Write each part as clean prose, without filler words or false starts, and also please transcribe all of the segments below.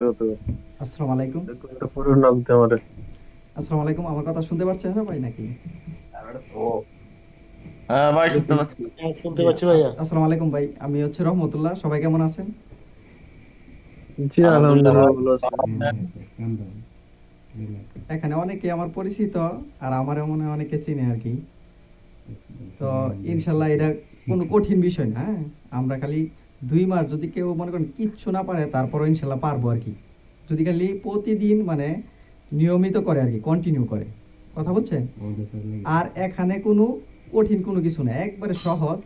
আসসালামু আলাইকুম। পুরো নাম দে আমারে। আসসালামু আলাইকুম। আমার কথা শুনতে পাচ্ছেন সবাই নাকি? হ্যাঁ ভাই, শুনতে পাচ্ছি। হ্যাঁ, শুনতে জি, পাচ্ছি ভাইয়া। আসসালামু আলাইকুম ভাই। আমি হচ্ছে রহমতুল্লাহ। সবাই কেমন আছেন? জি আলহামদুলিল্লাহ আলহামদুলিল্লাহ ভাই। ভালো আছি। এখানে অনেকে আমার পরিচিত আর আমারও মনে হয় অনেকে চিনে আর কি। তো ইনশাল্লাহ এটা কোনো কঠিন বিষয় না, হ্যাঁ? আমরা খালি ২ মাস যদি কেউ মনে করেন কিচ্ছু না পারে তারপরও ইনশাল্লাহ পারবো আর কি। যদি খালি প্রতিদিন মানে নিয়মিত করে আর কি, কন্টিনিউ করে। কথা বুঝছেন? আর এখানে কোনো কঠিন কোনো কিছু না, একবারে সহজ।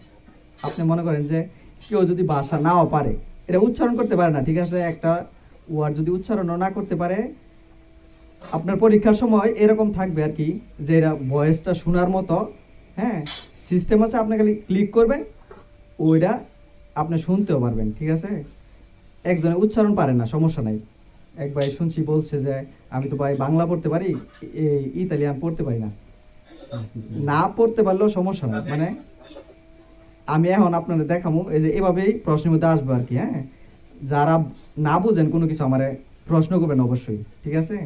আপনি মনে করেন যে কেউ যদি ভাষা নাও পারে, এটা উচ্চারণ করতে পারে না, ঠিক আছে? একটা ওয়ার্ড যদি উচ্চারণও না করতে পারে, আপনার পরীক্ষার সময় এরকম থাকবে আর কি, যে এরা ভয়েসটা শোনার মতো, হ্যাঁ, সিস্টেম আছে। আপনি খালি ক্লিক করবেন, ওইটা আপনি শুনতেও পারবেন, ঠিক আছে? একজনে উচ্চারণ পারে না, সমস্যা নাই। এক ভাই শুনছি বলছে যে আমি তো ভাই বাংলা পড়তে পারি, ইতালিয়ান পড়তে পারি না। না পড়তে পারলেও সমস্যা নাই, মানে আমি এখন আপনাদের দেখাবো, এই যে এভাবেই প্রশ্নের মধ্যে আসবো আর কি, হ্যাঁ? যারা না বুঝেন কোনো কিছু আমারে প্রশ্ন করবেন অবশ্যই, ঠিক আছে?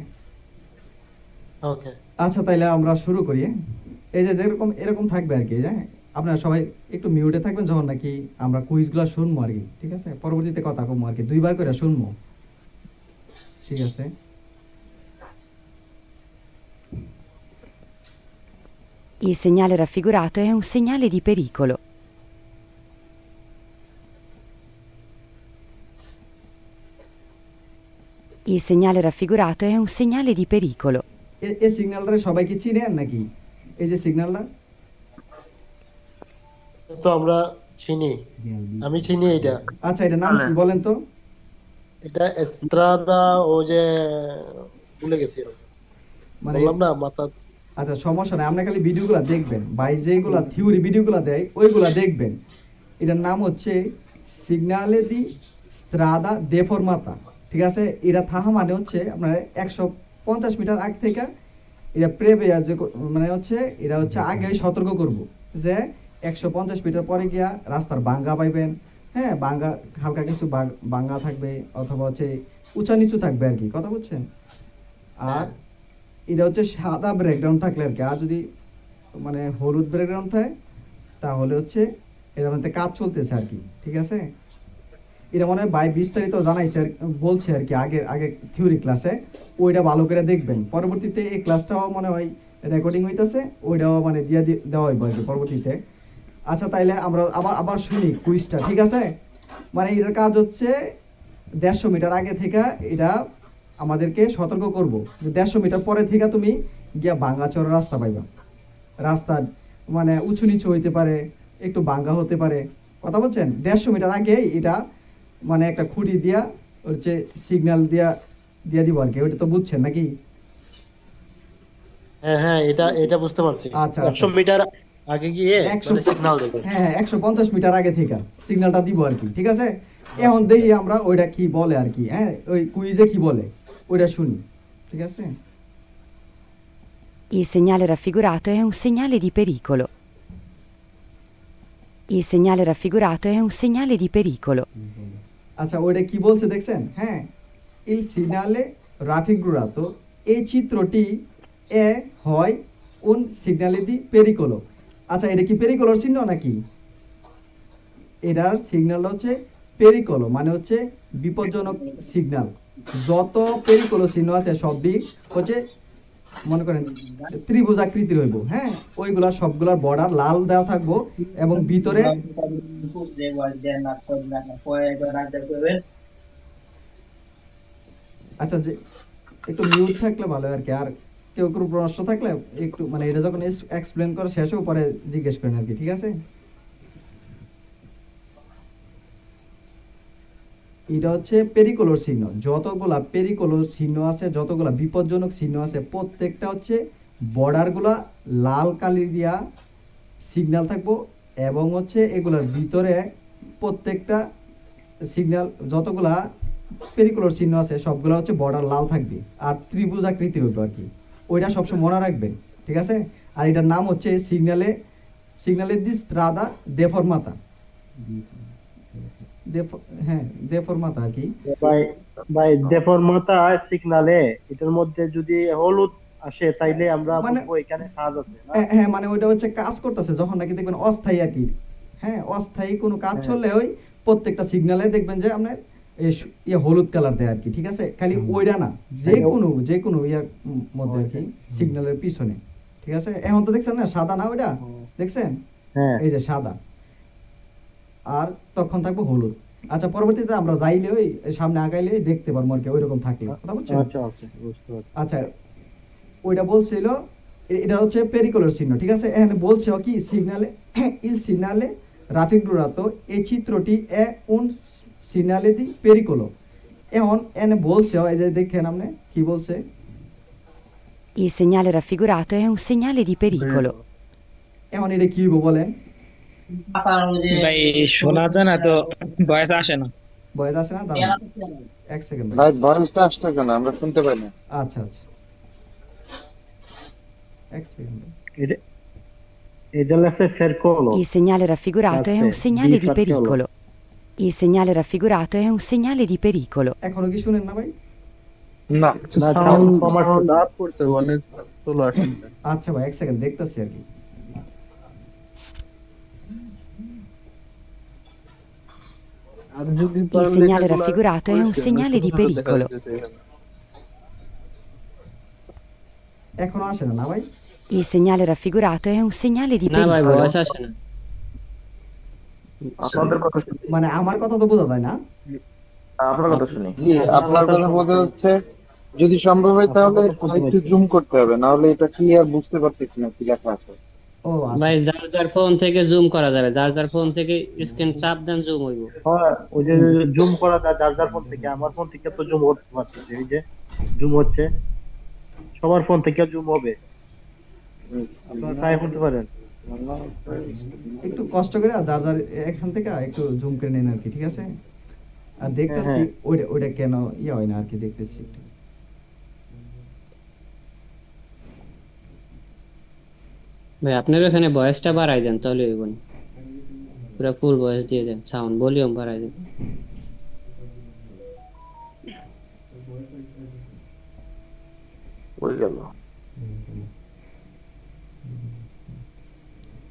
ওকে। আচ্ছা, তাইলে আমরা শুরু করি, হ্যাঁ? এই যে যেরকম এরকম থাকবে আর কি, হ্যাঁ? আপনারা সবাই একটু মিউটে থাকবেন যখন নাকি আমরা কুইজগুলো শুনবো আর কি, ঠিক আছে? পরবর্তীতে কথা কমবো আর কি, ২ বার করে শুনবো, ঠিক আছে? Il segnale raffigurato è un segnale di pericolo. Il segnale raffigurato è un segnale di pericolo. এই সিগন্যালটা সবাই কি চিনেন নাকি? এই যে সিগন্যালটা, তো আমরা চিনি, আমি চিনি এটা। আচ্ছা, এটা নাম কি বলেন তো? এটা এস্ত্রাদা, ও যে ভুলে গেছি, মানে বললাম না মাথা। আচ্ছা, সমস্যা নাই, আপনি খালি ভিডিওগুলো দেখবেন, ভাই যেগুলা থিওরি ভিডিওগুলো দেয় ওইগুলা দেখবেন। এটার নাম হচ্ছে সিগনালে দি স্ত্রাদা দেফরমাতা, ঠিক আছে? এটা থাহা মানে হচ্ছে আপনার ১৫০ মিটার আগ থেকে এটা প্রেবেয়া যে মানে হচ্ছে এটা হচ্ছে আগে সতর্ক করব যে ১৫০ মিটার পরে গিয়া রাস্তার বাঙ্গা পাইবেন, হ্যাঁ? বাঙ্গা হালকা কিছু বাঙ্গা থাকবে, অথবা হচ্ছে উঁচা নিচু থাকবে আর কি, কথা বুঝছেন? আর এটা হচ্ছে সাদা ব্যাকগ্রাউন্ড থাকলে আর কি, আর যদি মানে হলুদ ব্যাকগ্রাউন্ড থাকে তাহলে হচ্ছে এর মধ্যে কাজ চলতেছে আর কি, ঠিক আছে? এটা মনে হয় ভাই বিস্তারিত জানাইছে বলছে আর কি আগে আগে থিওরি ক্লাসে। ওইটা ভালো করে দেখবেন, পরবর্তীতে এই ক্লাসটাও মনে হয় রেকর্ডিং হইতেছে, ওইটাও মানে দেওয়া হইব আর কি পরবর্তীতে। আচ্ছা, তাইলে আমরা আবার আবার শুনি কুইজটা, ঠিক আছে? মানে এটার কাজ হচ্ছে ১৫০ মিটার আগে থেকে এটা আমাদেরকে সতর্ক করব যে ১৫০ মিটার পরে থেকে তুমি গিয়া ভাঙ্গাচোরা রাস্তা পাইবা। রাস্তা মানে উঁচু নিচু হইতে পারে, একটু ভাঙ্গা হতে পারে, কথা বলছেন? ১৫০ মিটার আগে এটা মানে একটা খুঁটি দিয়া হচ্ছে সিগন্যাল দিয়া দিয়া দিব আর কি, ওইটা তো বুঝছেন নাকি? হ্যাঁ হ্যাঁ, এটা এটা বুঝতে পারছি। আচ্ছা, আচ্ছা। ১০০ মিটার আগে গিয়ে ১০০, মানে সিগন্যাল দেবে। হ্যাঁ হ্যাঁ, ১৫০ মিটার আগে থেকে সিগন্যালটা দিব আর কি, ঠিক আছে? এখন দেখি আমরা ওইটা কি বলে আর কি, হ্যাঁ? ওই কুইজে কি বলে ওইটা শুনি, ঠিক আছে? Il segnale raffigurato è un segnale di pericolo. Il segnale raffigurato è un segnale di pericolo. আচ্ছা, ওইটা কি বলছে দেখছেন? হ্যাঁ, এই সিগনালে রাফিগুরাতো, এই চিত্রটি এ হয় উন সিগনালে দি পেরিকোলো। আচ্ছা, এটা কি পেরিকোলোর চিহ্ন নাকি? এটার সিগন্যাল হচ্ছে পেরিকোলো, মানে হচ্ছে বিপজ্জনক সিগন্যাল। যত পেরিকোলো চিহ্ন আছে সবই হচ্ছে মনে করেন ত্রিভুজাকৃতির হইব, হ্যাঁ? ওইগুলা সবগুলার বর্ডার লাল দেওয়া থাকবো এবং ভিতরে আচ্ছা, যে একটু মিউট থাকলে ভালো আর কি। আর কেউ কোনো প্রশ্ন থাকলে একটু মানে এটা যখন এক্সপ্লেন করে শেষ হবে পরে জিজ্ঞেস করেন আর কি, ঠিক আছে? এটা হচ্ছে পেরিকোলোর চিহ্ন। যতগুলা পেরিকোলোর চিহ্ন আছে, যতগুলা বিপজ্জনক চিহ্ন আছে, প্রত্যেকটা হচ্ছে বর্ডারগুলা লাল কালি দিয়া সিগন্যাল থাকবো, এবং হচ্ছে এগুলোর ভিতরে প্রত্যেকটা সিগন্যাল যতগুলা পেরিকুলার চিহ্ন আছে সবগুলো হচ্ছে বর্ডার লাল থাকবে আর ত্রিভুজ আকৃতির হইব আর কি। ওইটা সবসময় মনে রাখবেন, ঠিক আছে? আর এটার নাম হচ্ছে সিগনালে দি স্ত্রাদা দেফরমাতা। হ্যাঁ, দেফরমাতা আর কি। ভাই ভাই দেফর্মাতা সিগনালে এটার মধ্যে যদি হলুদ আসে তাইলে আমরা মানে- বুঝবো এখানে কাজ আছে না? হ্যাঁ মানে ওইটা হচ্ছে কাজ করতেছে যখন নাকি দেখবেন অস্থায়ী আর কি। হ্যাঁ অস্থায়ী কোনো কাজ হ্যাঁ। চললে ওই প্রত্যেকটা সিগনালে দেখবেন যে আপনার হলুদ কালার দেয় আর কি, ঠিক আছে? খালি ওইটা না, যে কোনো ইয়ার মধ্যে আর কি, সিগন্যালের পিছনে, ঠিক আছে? এখন তো দেখছেন না সাদা না ওইটা, দেখছেন? হ্যাঁ এই যে সাদা, আর তখন থাকবো হলুদ। আচ্ছা পরবর্তীতে আমরা যাইলে ওই সামনে আগাইলে দেখতে পারবো আর কি ওইরকম থাকলে, কথা বুঝছেন? আচ্ছা আচ্ছা বুঝতে পারছি। আচ্ছা ওইটা বলছিল এটা হচ্ছে পেরিকোলের চিহ্ন, ঠিক আছে? এখানে বলছে কি সিগনালে il segnale raffigurato e চিত্রটি এ un segnale di pericolo। এখন এনে বলছে এই যে দেখেন আপনি কি বলছে, Il segnale raffigurato è un segnale di pericolo. এখন এটা কি হইব বলেন? ভাই শোনা যায় না তো, ভয়েস আসে না। বয়স আসে না? দাঁড়ান এক সেকেন্ড ভাই। ভাই ভয়েসটা আসছে কেন, আমরা শুনতে পাই না। আচ্ছা আচ্ছা এক সেকেন্ড। এটা লেখছে ফেরকোলো। Il segnale raffigurato è un Grazie, segnale di di Fattiolo. pericolo. Il segnale raffigurato è un segnale di pericolo. এখনো কি শুনেন না ভাই? না না, সাউন্ড sound কমার- আপ করতে মানে চলো আসেন। আচ্ছা ভাই এক সেকেন্ড দেখতেছি আর কি। আর যদি Il segnale raffigurato è un segnale di pericolo. এখনো আসে না না ভাই? Il segnale raffigurato è un segnale di না ভাই pericolo. ভয়েস আসে না। আপনাদের কথা শুনি। মানে আমার কথা তো বোঝা যায় না? আপনার কথা শুনি। জি, আপনার কথা বোঝা যাচ্ছে। যদি সম্ভব হয় তাহলে একটু জুম করতে হবে, না হলে এটা ক্লিয়ার বুঝতে পারতেছি না কি লেখা আছে। ও আচ্ছা ভাই যার যার ফোন থেকে জুম করা যাবে, যার যার ফোন থেকে স্ক্রিন চাপ দেন জুম হইব। হ্যাঁ, ওই যে জুম করা যায় যার ফোন থেকে, আমার ফোন থেকে তো জুম করতে পারছি, এই যে জুম হচ্ছে, সবার ফোন থেকে জুম হবে, আপনারা ট্রাই করতে পারেন। একটু কষ্ট করে যার যার এখান থেকে একটু জুম করে নেন আর কি, ঠিক আছে? আর দেখতেছি হ্যাঁ। ওইটা কেন ইয়া হয় না আর কি, দেখতেছি একটু। ভাই আপনার ওখানে ভয়েসটা বাড়াই দেন তাহলে হইব না, পুরো ফুল ভয়েস দিয়ে দেন, সাউন্ড ভলিউম বাড়াই দেন। হয়ে গেল।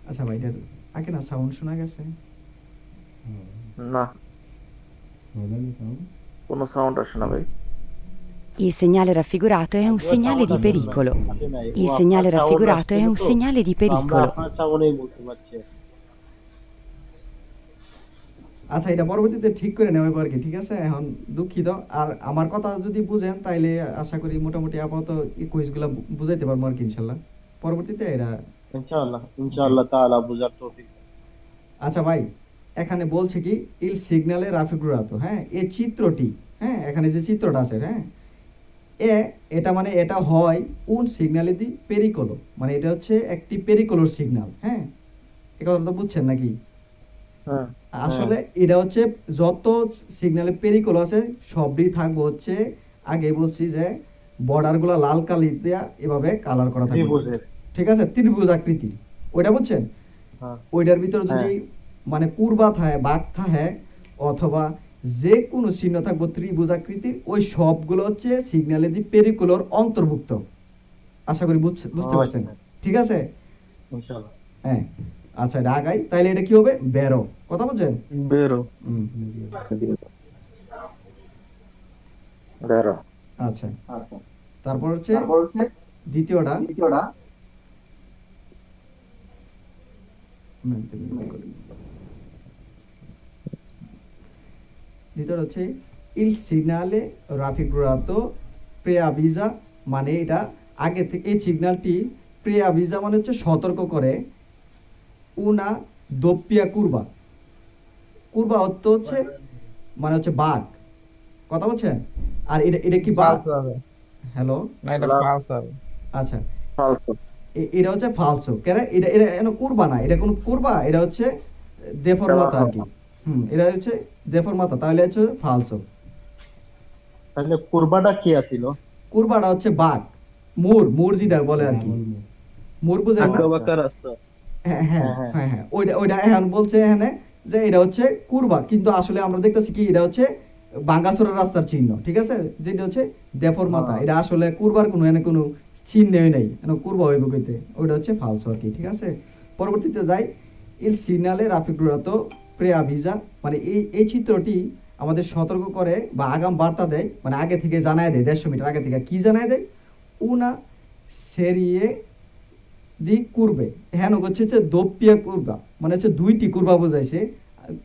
আচ্ছা ভাই এটার আগে না সাউন্ড শোনা গেছে? না কোনো সাউন্ড আসে না ভাই। Il segnale raffigurato è un segnale di pericolo. আসে নাই। Il ও segnale আপনার raffigurato è un sound segnale di আসছে তো, আমরা pericolo. আপনার সাউন্ডেই বলতে পারছি। আচ্ছা এটা পরবর্তীতে ঠিক করে নেওয়া হবে আর কি, ঠিক আছে? এখন দুঃখিত, আর আমার কথা যদি বুঝেন তাইলে আশা করি মোটামুটি আপাতত এই কুইজগুলো বুঝাইতে পারবো আর কি ইনশাল্লাহ। পরবর্তীতে এরা ইনশাআল্লাহ তাআলা বুঝার তৌফিক। আচ্ছা ভাই এখানে বলছে কি ইল সিগনালে রাফিগুরাতো, হ্যাঁ এই চিত্রটি, হ্যাঁ এখানে যে চিত্রটা আছে, হ্যাঁ এটা মানে এটা হয় উন সিগনালে দি পেরিকোলো, মানে এটা হচ্ছে একটি পেরিকোলোর সিগন্যাল, হ্যাঁ এই কথাটা তো বুঝছেন নাকি? হ্যাঁ আসলে এটা হচ্ছে যত সিগন্যালে পেরিকোলো আছে সবই থাকবে হচ্ছে, আগে বলছি যে বর্ডার গুলা লাল কালি দিয়া এভাবে কালার করা থাকবে, ত্রিভুজের। ঠিক আছে? ত্রিভুজ আকৃতির ওইটা বুঝছেন? হ্যাঁ। ওইটার ভিতর যদি মানে কুরবা থাকে, বাঘ থাকে, অথবা যে কোনো চিহ্ন থাকবো ত্রিভুজ আকৃতির, ওই সবগুলো হচ্ছে সিগন্যালে দি পেরিকুলোর অন্তর্ভুক্ত। আশা করি বুঝতে পারছেন, ঠিক আছে? ইনশাআল্লাহ। হ্যাঁ আচ্ছা এটা আগাই, তাইলে এটা কি হবে? বেরো, কথা বলছেন? বেরো বেরো। আচ্ছা তারপর হচ্ছে দ্বিতীয়টা দ্বিতীয়টা হচ্ছে ইল সিগনালে রাফিগুরাতো প্রেআভিজা, মানে এটা আগে থেকে এই সিগন্যালটি প্রেআভিজা মানে হচ্ছে সতর্ক করে, উনা দোপিয়া কুরবা, কুরবা অর্থ হচ্ছে মানে হচ্ছে বাঘ, কথা বলছেন? আর এটা কি বাঘ? হ্যালো আচ্ছা এটা হচ্ছে ফালসো, কেন এটা এটা এনো কুরবা না, এটা কোন কুরবা, এটা হচ্ছে দেফরমাতা আর কি। এটা হচ্ছে দেফরমাতা, তাহলে হচ্ছে ফালসো। তাহলে কুরবাটা কি আছিল? কুরবাটা হচ্ছে বাঘ, মুর যেটা বলে আর কি, মুর বুঝেন না? রাস্তা। হ্যাঁ হ্যাঁ হ্যাঁ হ্যাঁ ওইটা এখন বলছে এখানে যে এটা হচ্ছে কুরবা, কিন্তু আসলে আমরা দেখতেছি কি এটা হচ্ছে বাঙ্গাসুরের রাস্তার চিহ্ন, ঠিক আছে, যেটা হচ্ছে দেফর্মাতা, এটা আসলে কুরবার কোনো এনে কোনো চিহ্নই নেই, কুরবা হইব কইতে, ওইটা হচ্ছে ফালসো আর কি, ঠিক আছে। পরবর্তীতে যাই, ইল সিগনালে রাফিগুরাতো প্রেআভিজা, মানে এই চিত্রটি আমাদের সতর্ক করে বা আগাম বার্তা দেয়, মানে আগে থেকে জানায় দেয়, 150 মিটার আগে থেকে কি জানায় দেয়, উনা সেরিয়ে দি কুরবে, হ্যাঁ হচ্ছে যে দোপিয়া কুরবা, মানে হচ্ছে 2টি কুরবা বোঝাইছে,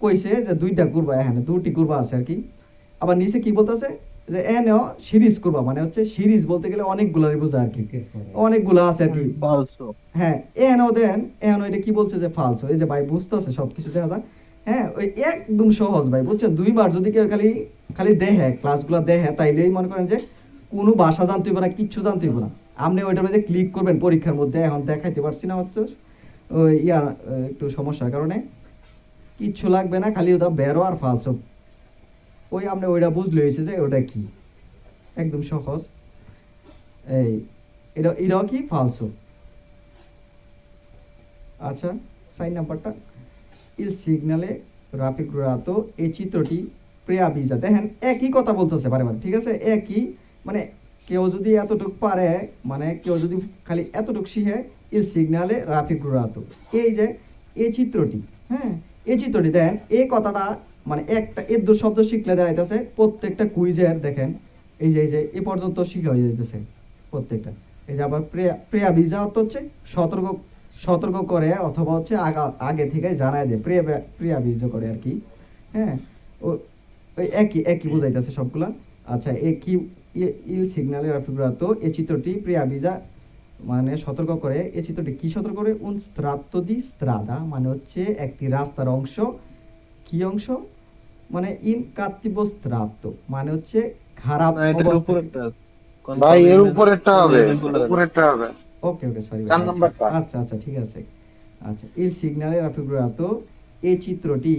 কইছে যে 2টা কুরবা, হ্যাঁ 2টি কুরবা আছে আর কি। আবার নিচে কি বলতেছে যে এনেও সিরিজ কুরবা, মানে হচ্ছে সিরিজ বলতে গেলে অনেকগুলারই বোঝা আর কি, অনেকগুলা আছে আর কি। ফালসো হ্যাঁ এনেও দেন, এনেও এটা কি বলছে যে ফালসো, এই যে ভাই বুঝতেছে সবকিছু দেখা যায়। হ্যাঁ ওই একদম সহজ ভাই, বুঝছেন, 2বার যদি কেউ খালি খালি দেখে ক্লাসগুলো দেখে, তাইলেই মনে করেন যে কোনো ভাষা জানতে হইব না, কিচ্ছু জানতে হইব না। আপনি ওইটার মধ্যে ক্লিক করবেন পরীক্ষার মধ্যে, এখন দেখাইতে পারছি না হচ্ছে ওই একটু সমস্যার কারণে, কিচ্ছু লাগবে না, খালি ওটা বেরো আর ফালসো, ওই আপনি ওইটা বুঝলে হয়েছে যে ওটা কি, একদম সহজ। এই এটাও কি ফালসো। আচ্ছা 4 নাম্বারটা, ইল সিগনালে রাফিগুরাতো, এই চিত্রটি প্রেআভিজা, দেখেন একই কথা বলতেছে বারে, ঠিক আছে, একই, মানে কেউ যদি এতটুক পারে, মানে কেউ যদি খালি এতটুক শিখে, ইল সিগনালে রাফিগুরাতো, এই যে এই চিত্রটি, হ্যাঁ এই চিত্রটি দেন, এই কথাটা মানে একটা এর 2 শব্দ শিখলে দেওয়া যাইতেছে প্রত্যেকটা কুইজের, দেখেন এই যে এ পর্যন্ত শিখা হয়ে যাইতেছে প্রত্যেকটা। এই যে আবার প্রেআভিজা অর্থ হচ্ছে সতর্ক করে, অথবা হচ্ছে আগে থেকে জানায় দেয়, প্রেআভিজা করে আর কি, হ্যাঁ ওই একই বুঝাইতেছে সবগুলা। আচ্ছা কি ইল সিগনালে রাফিগুরাতো, এই চিত্রটি প্রেআভিজা মানে সতর্ক করে, এই চিত্রটি কি সতর্ক করে, উন স্ত্রাত্তো দি স্ত্রাদা, মানে হচ্ছে একটি রাস্তার অংশ, কি অংশ, মানে ইন কাত্তিবো স্ত্রাত্তো, মানে হচ্ছে খারাপ অবস্থা। ভাই এর উপরেরটা হবে, উপরেরটা হবে। ওকে সরি 4 নাম্বারটা। আচ্ছা ঠিক আছে। আচ্ছা ইল সিগনালে রাফিগুরাতো, এই চিত্রটি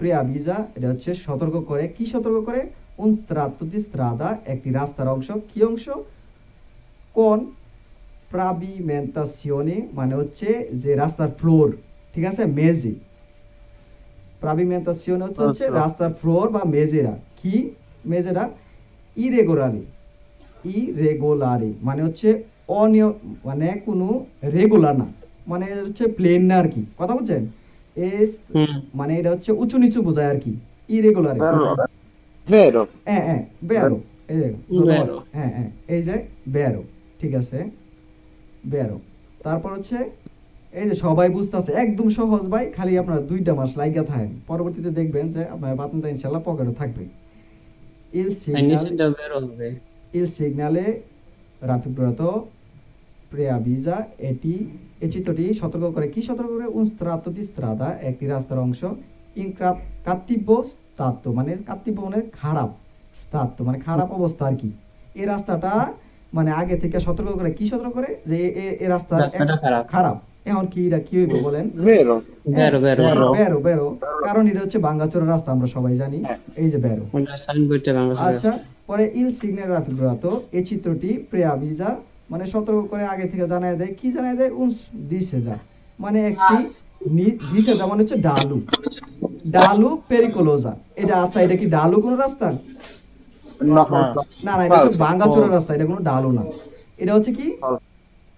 প্রেআভিজা, এটা হচ্ছে সতর্ক করে, কি সতর্ক করে, উন স্ত্রাত্তো দি স্ত্রাদা, একটি রাস্তার অংশ, কি অংশ, কোন প্রাভিমেন্তাসিওনে, মানে হচ্ছে যে রাস্তার ফ্লোর, ঠিক আছে, মেজে, প্রাভিমেন্তাসিওনে হচ্ছে রাস্তার ফ্লোর বা মেজেরা, কি মেজেরা, ইরেগুলারি মানে হচ্ছে অনিয়ম, মানে কোনো রেগুলার না, মানে হচ্ছে প্লেন না আর কি, কথা বলছেন, মানে এটা হচ্ছে উঁচু নিচু বোঝায় আর কি, ইরেগুলারি, বেরো, হ্যাঁ বেরো, এই যে হ্যাঁ এই যে বেরো, ঠিক আছে বেরো। তারপর হচ্ছে এই যে সবাই বুঝতেছে, একদম সহজ ভাই, খালি আপনারা 2টা মাস লাইগা থাকেন, পরবর্তীতে দেখবেন যে আপনার বাতনটা ইনশাআল্লাহ পকেটে থাকবে। ইল সিগনালে রাফিগুরাতো প্রেআভিজা, এই চিত্রটি সতর্ক করে, কি সতর্ক করে, উন স্ত্রাত্তো দি স্ত্রাদা, একটি রাস্তার অংশ, ইন কাত্তিব্য স্তাত্তো, মানে কাত্তিব্য মানে খারাপ, স্তাত্তো মানে খারাপ অবস্থা আর কি, এই রাস্তাটা মানে আগে থেকে সতর্ক করে, কি সতর্ক করে, যে এই রাস্তা খারাপ। এখন কি এটা কি হইব বলেন, বেরো, কারণ এটা হচ্ছে ভাঙ্গাচোরা রাস্তা, আমরা সবাই জানি, এই যে বেরো। আচ্ছা পরে ইল সিগনালে রাফিগুরাতো, এই চিত্রটি প্রেআভিজা, মানে সতর্ক করে, আগে থেকে জানায় দেয়, কি জানায় দেয়, উন দিসেজা, মানে একটি দিসেজা মানে হচ্ছে ডালু পেরিকোলোজা, এটা আচ্ছা এটা কি ডালু কোন রাস্তা, না এটা হচ্ছে ভাঙ্গাচোরা রাস্তা, এটা কোনো ডালু না, এটা হচ্ছে কি,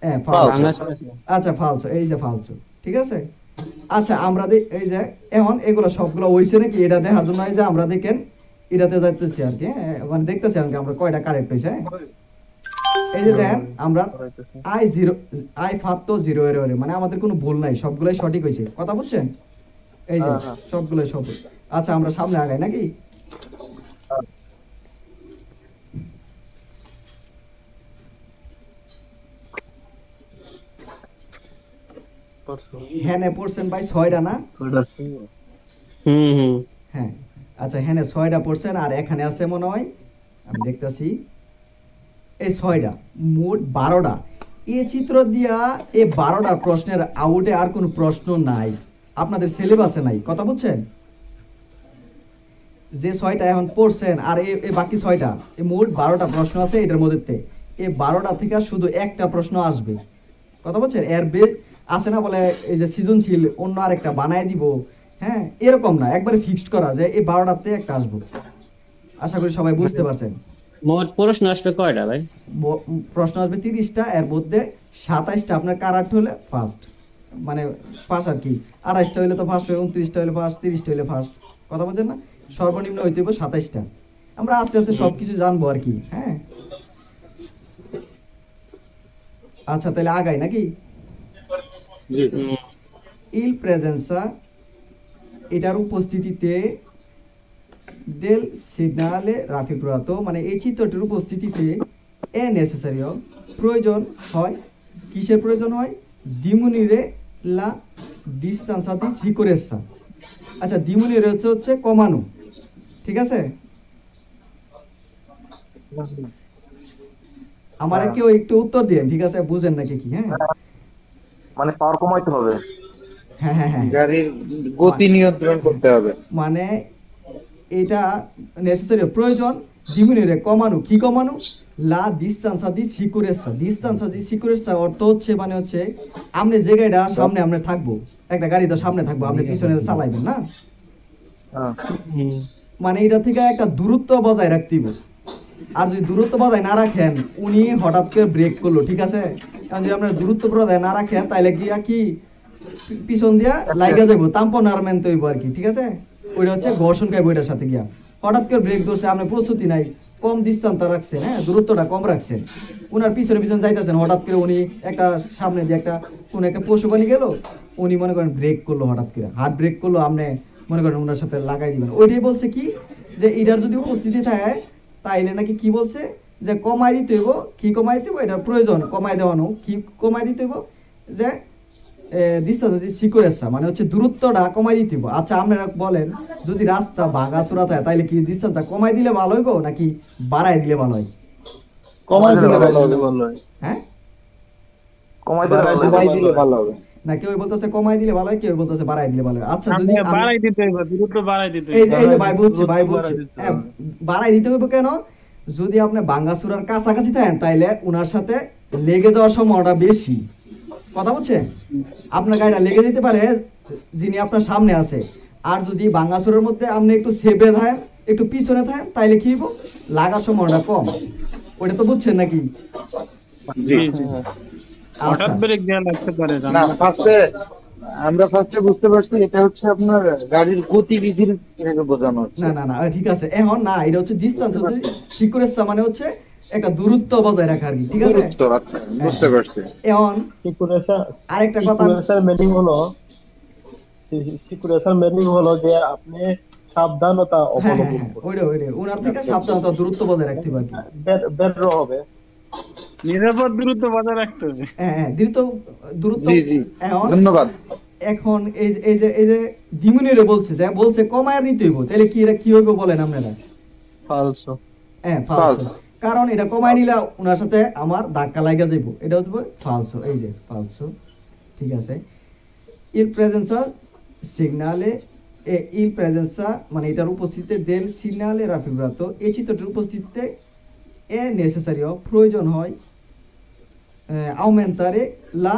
হ্যাঁ ফালসো। আচ্ছা ফালসো, এই যে ফালসো, ঠিক আছে। আচ্ছা আমরা এই যে এখন এগুলো সবগুলো হইছে নাকি, এটা দেখার জন্য এই যে আমরা দেখেন এটাতে যাইতেছি আর কি, মানে দেখতেছি আমরা কয়টা কারেক্ট হইছে। এই যে দেখেন আমরা আই ফাত্তো 0 এর, মানে আমাদের কোনো ভুল নাই, সবগুলাই সঠিক হইছে, কথা বুঝছেন, এই যে সবগুলাই সঠিক। আচ্ছা আমরা সামনে আগাই নাকি, হ্যাঁ পড়ছেন ভাই 6টা না, হ্যাঁ আচ্ছা হ্যাঁ 6টা পড়ছেন, আর এখানে আছে মনে হয় আমি দেখতেছি এই 6টা, মোট 12টা, এই চিত্র দিয়া এই 12টা প্রশ্নের আউটে আর কোনো প্রশ্ন নাই, আপনাদের সিলেবাসে নাই, কথা বুঝছেন, যে 6টা এখন পড়ছেন আর এই বাকি 6টা, এই মোট 12টা প্রশ্ন আছে এটার মধ্যে, এই 12টা থেকে শুধু একটা প্রশ্ন আসবে, কথা বলছেন, এর আছে না বলে এই যে সৃজনশীল অন্য আরেকটা বানায় দিব, হ্যাঁ, এরকম না একবারে ফিক্সড করা যায় এই 12টাতে একটা আসবো। আশা করি সবাই বুঝতে পারছেন। মোট প্রশ্ন আসবে কয়টা ভাই? প্রশ্ন আসবে 30টা, এর মধ্যে 27টা আপনার কারেক্ট হলে ফার্স্ট, মানে পাস আর কি। 28টা হইলে তো ফার্স্ট হয়, 29টা হইলে ফার্স্ট, 30টা হইলে ফার্স্ট, কথা বলছেন না? সর্বনিম্ন হইতে হবে 27টা। আমরা আস্তে আস্তে সবকিছু জানবো আর কি। হ্যাঁ, আচ্ছা তাহলে আগাই নাকি? ইল প্রেজেন্সা, এটার উপস্থিতিতে, del segnale raffigurato, মানে এই চিত্রটির উপস্থিতিতে এ নেসেসারিও, প্রয়োজন হয়, কিসের প্রয়োজন হয়? diminuire la distanza di sicurezza। আচ্ছা, diminuire হচ্ছে কমানো, ঠিক আছে? আমার কেউ একটু উত্তর দিন, ঠিক আছে? বুঝেন নাকি কি? হ্যাঁ, মানে পাওয়ার কমাইতে হবে। হ্যাঁ হ্যাঁ হ্যাঁ, গাড়ির গতি নিয়ন্ত্রণ করতে হবে। মানে এটা নেসেসারি, প্রয়োজন, ডিমিনুরে কমানো, কি কমানো? লা ডিস্টেন্সা দি সিকিউরেসা। ডিস্টেন্সা দি সিকিউরেসা অর্থ হচ্ছে মানে হচ্ছে আপনি যে গাড়িটা সামনে আমরা থাকবো, একটা গাড়ি তো সামনে থাকবো, আপনি পিছনে চালাইবেন না, মানে এটা থেকে একটা দূরত্ব বজায় রাখতে হবে। আর যদি দূরত্ব বজায় না রাখেন, উনি হঠাৎ করে ব্রেক করলো, ঠিক আছে? কারণ যদি আপনার দূরত্ব বজায় না রাখেন, তাইলে গিয়া কি পিছন দিয়া লাইগা যাবো, তাম্পন আর মেনতে হইব আর কি, ঠিক আছে? ওইটা হচ্ছে ঘর্ষণ খাইব ওইটার সাথে গিয়া। হঠাৎ করে ব্রেক ধরছে, আপনি প্রস্তুতি নাই, কম ডিস্টেন্স রাখছেন, হ্যাঁ, দূরত্বটা কম রাখছেন, উনার পিছনে পিছনে যাইতেছেন, হঠাৎ করে উনি একটা সামনে দিয়ে একটা কোন একটা পশু পানি গেল, উনি মনে করেন ব্রেক করলো, হঠাৎ করে হার্ড ব্রেক করলো, আপনি মনে করেন ওনার সাথে লাগাই দিবেন। ওইটাই বলছে কি, যে এটার যদি উপস্থিতি থাকে তাইলে নাকি কি বলছে, যে কমাই দিতে হইব। কি কমাই দিতে হইব? এটা প্রয়োজন কমাই দেওয়ানো। কি কমাই দিতে হইব? যে সিকিউরেসা, মানে হচ্ছে দূরত্বটা কমাই দিতে হইব। আচ্ছা, আপনারা বলেন, যদি রাস্তা ভাঙাচোরা থাকে তাইলে কি ডিস্টেন্সটা কমাই দিলে ভালো হইব নাকি বাড়াই দিলে ভালো হয়? কমাই দিলে ভালো হয়। হ্যাঁ, কমাই দিলে ভালো হবে। না, কেউ বলতেছে কমাই দিলে ভালো হয়, কেউ বলতেছে বাড়াই দিলে ভালো হয়। আচ্ছা, যদি বাড়াই দিতে হইব, দ্রুত বাড়াই দিতে এই যে ভাই বুঝছি, ভাই বুঝছি, বাড়াই দিতে হইব কেন? যদি আপনি ভাঙাচোরার কাছাকাছি থাকেন তাইলে উনার সাথে লেগে যাওয়ার সম্ভাবনা বেশি, কথা বুঝছেন? আপনার গাড়িটা লেগে যেতে পারে যিনি আপনার সামনে আছে। আর যদি ভাঙাচোরার মধ্যে আপনি একটু সেভে থাকেন, একটু পিছনে থাকেন, তাইলে কি হইব? লাগার সম্ভাবনা কম। ওটা তো বুঝছেন নাকি? হঠাৎ ব্রেক দেওয়া লাগতে পারে না, আমরা ফার্স্টে বুঝতে পারছি এটা হচ্ছে আপনার গাড়ির গতিবিধির এটাকে বোঝানো হচ্ছে। না না না, ঠিক আছে, এখন না, এটা হচ্ছে ডিসটেন্স, হচ্ছে সিকিউরেসা, মানে হচ্ছে একটা দূরত্ব বজায় রাখা আর কি, ঠিক আছে? আচ্ছা, বুঝতে পারছি। এখন সিকিউরেশন, আরেকটা কথা, সিকিউরেশন মিনিং হলো যে আপনি সাবধানতা অবলম্বন করুন, ওইটা ওনার থেকে সাবধানতা, দূরত্ব বজায় রাখতে পারবে, বের হবে, নিরাপদ দূরত্ব বজায় রাখতে হবে। হ্যাঁ, দূরত্ব। এখন ধন্যবাদ। এখন এই যে ডিমিনুরে বলছে, যে বলছে কমায় নিতে হইব, তাহলে কি এটা কি হইব বলেন আপনারা? ফালসো। হ্যাঁ, ফালসো। কারণ এটা কমায় নিলে ওনার সাথে আমার ধাক্কা লাগা যাইব, এটা হচ্ছে ফালসো। এই যে ফালসো, ঠিক আছে? ইল প্রেজেন্সা সিগনালে, ইল প্রেজেন্সা মানে এটার উপস্থিতিতে দেল সিগনালে রাফিগুরাতো, এই চিত্রটির উপস্থিতিতে এ নেসেসারিও, প্রয়োজন হয়, আউমেন্টারে লা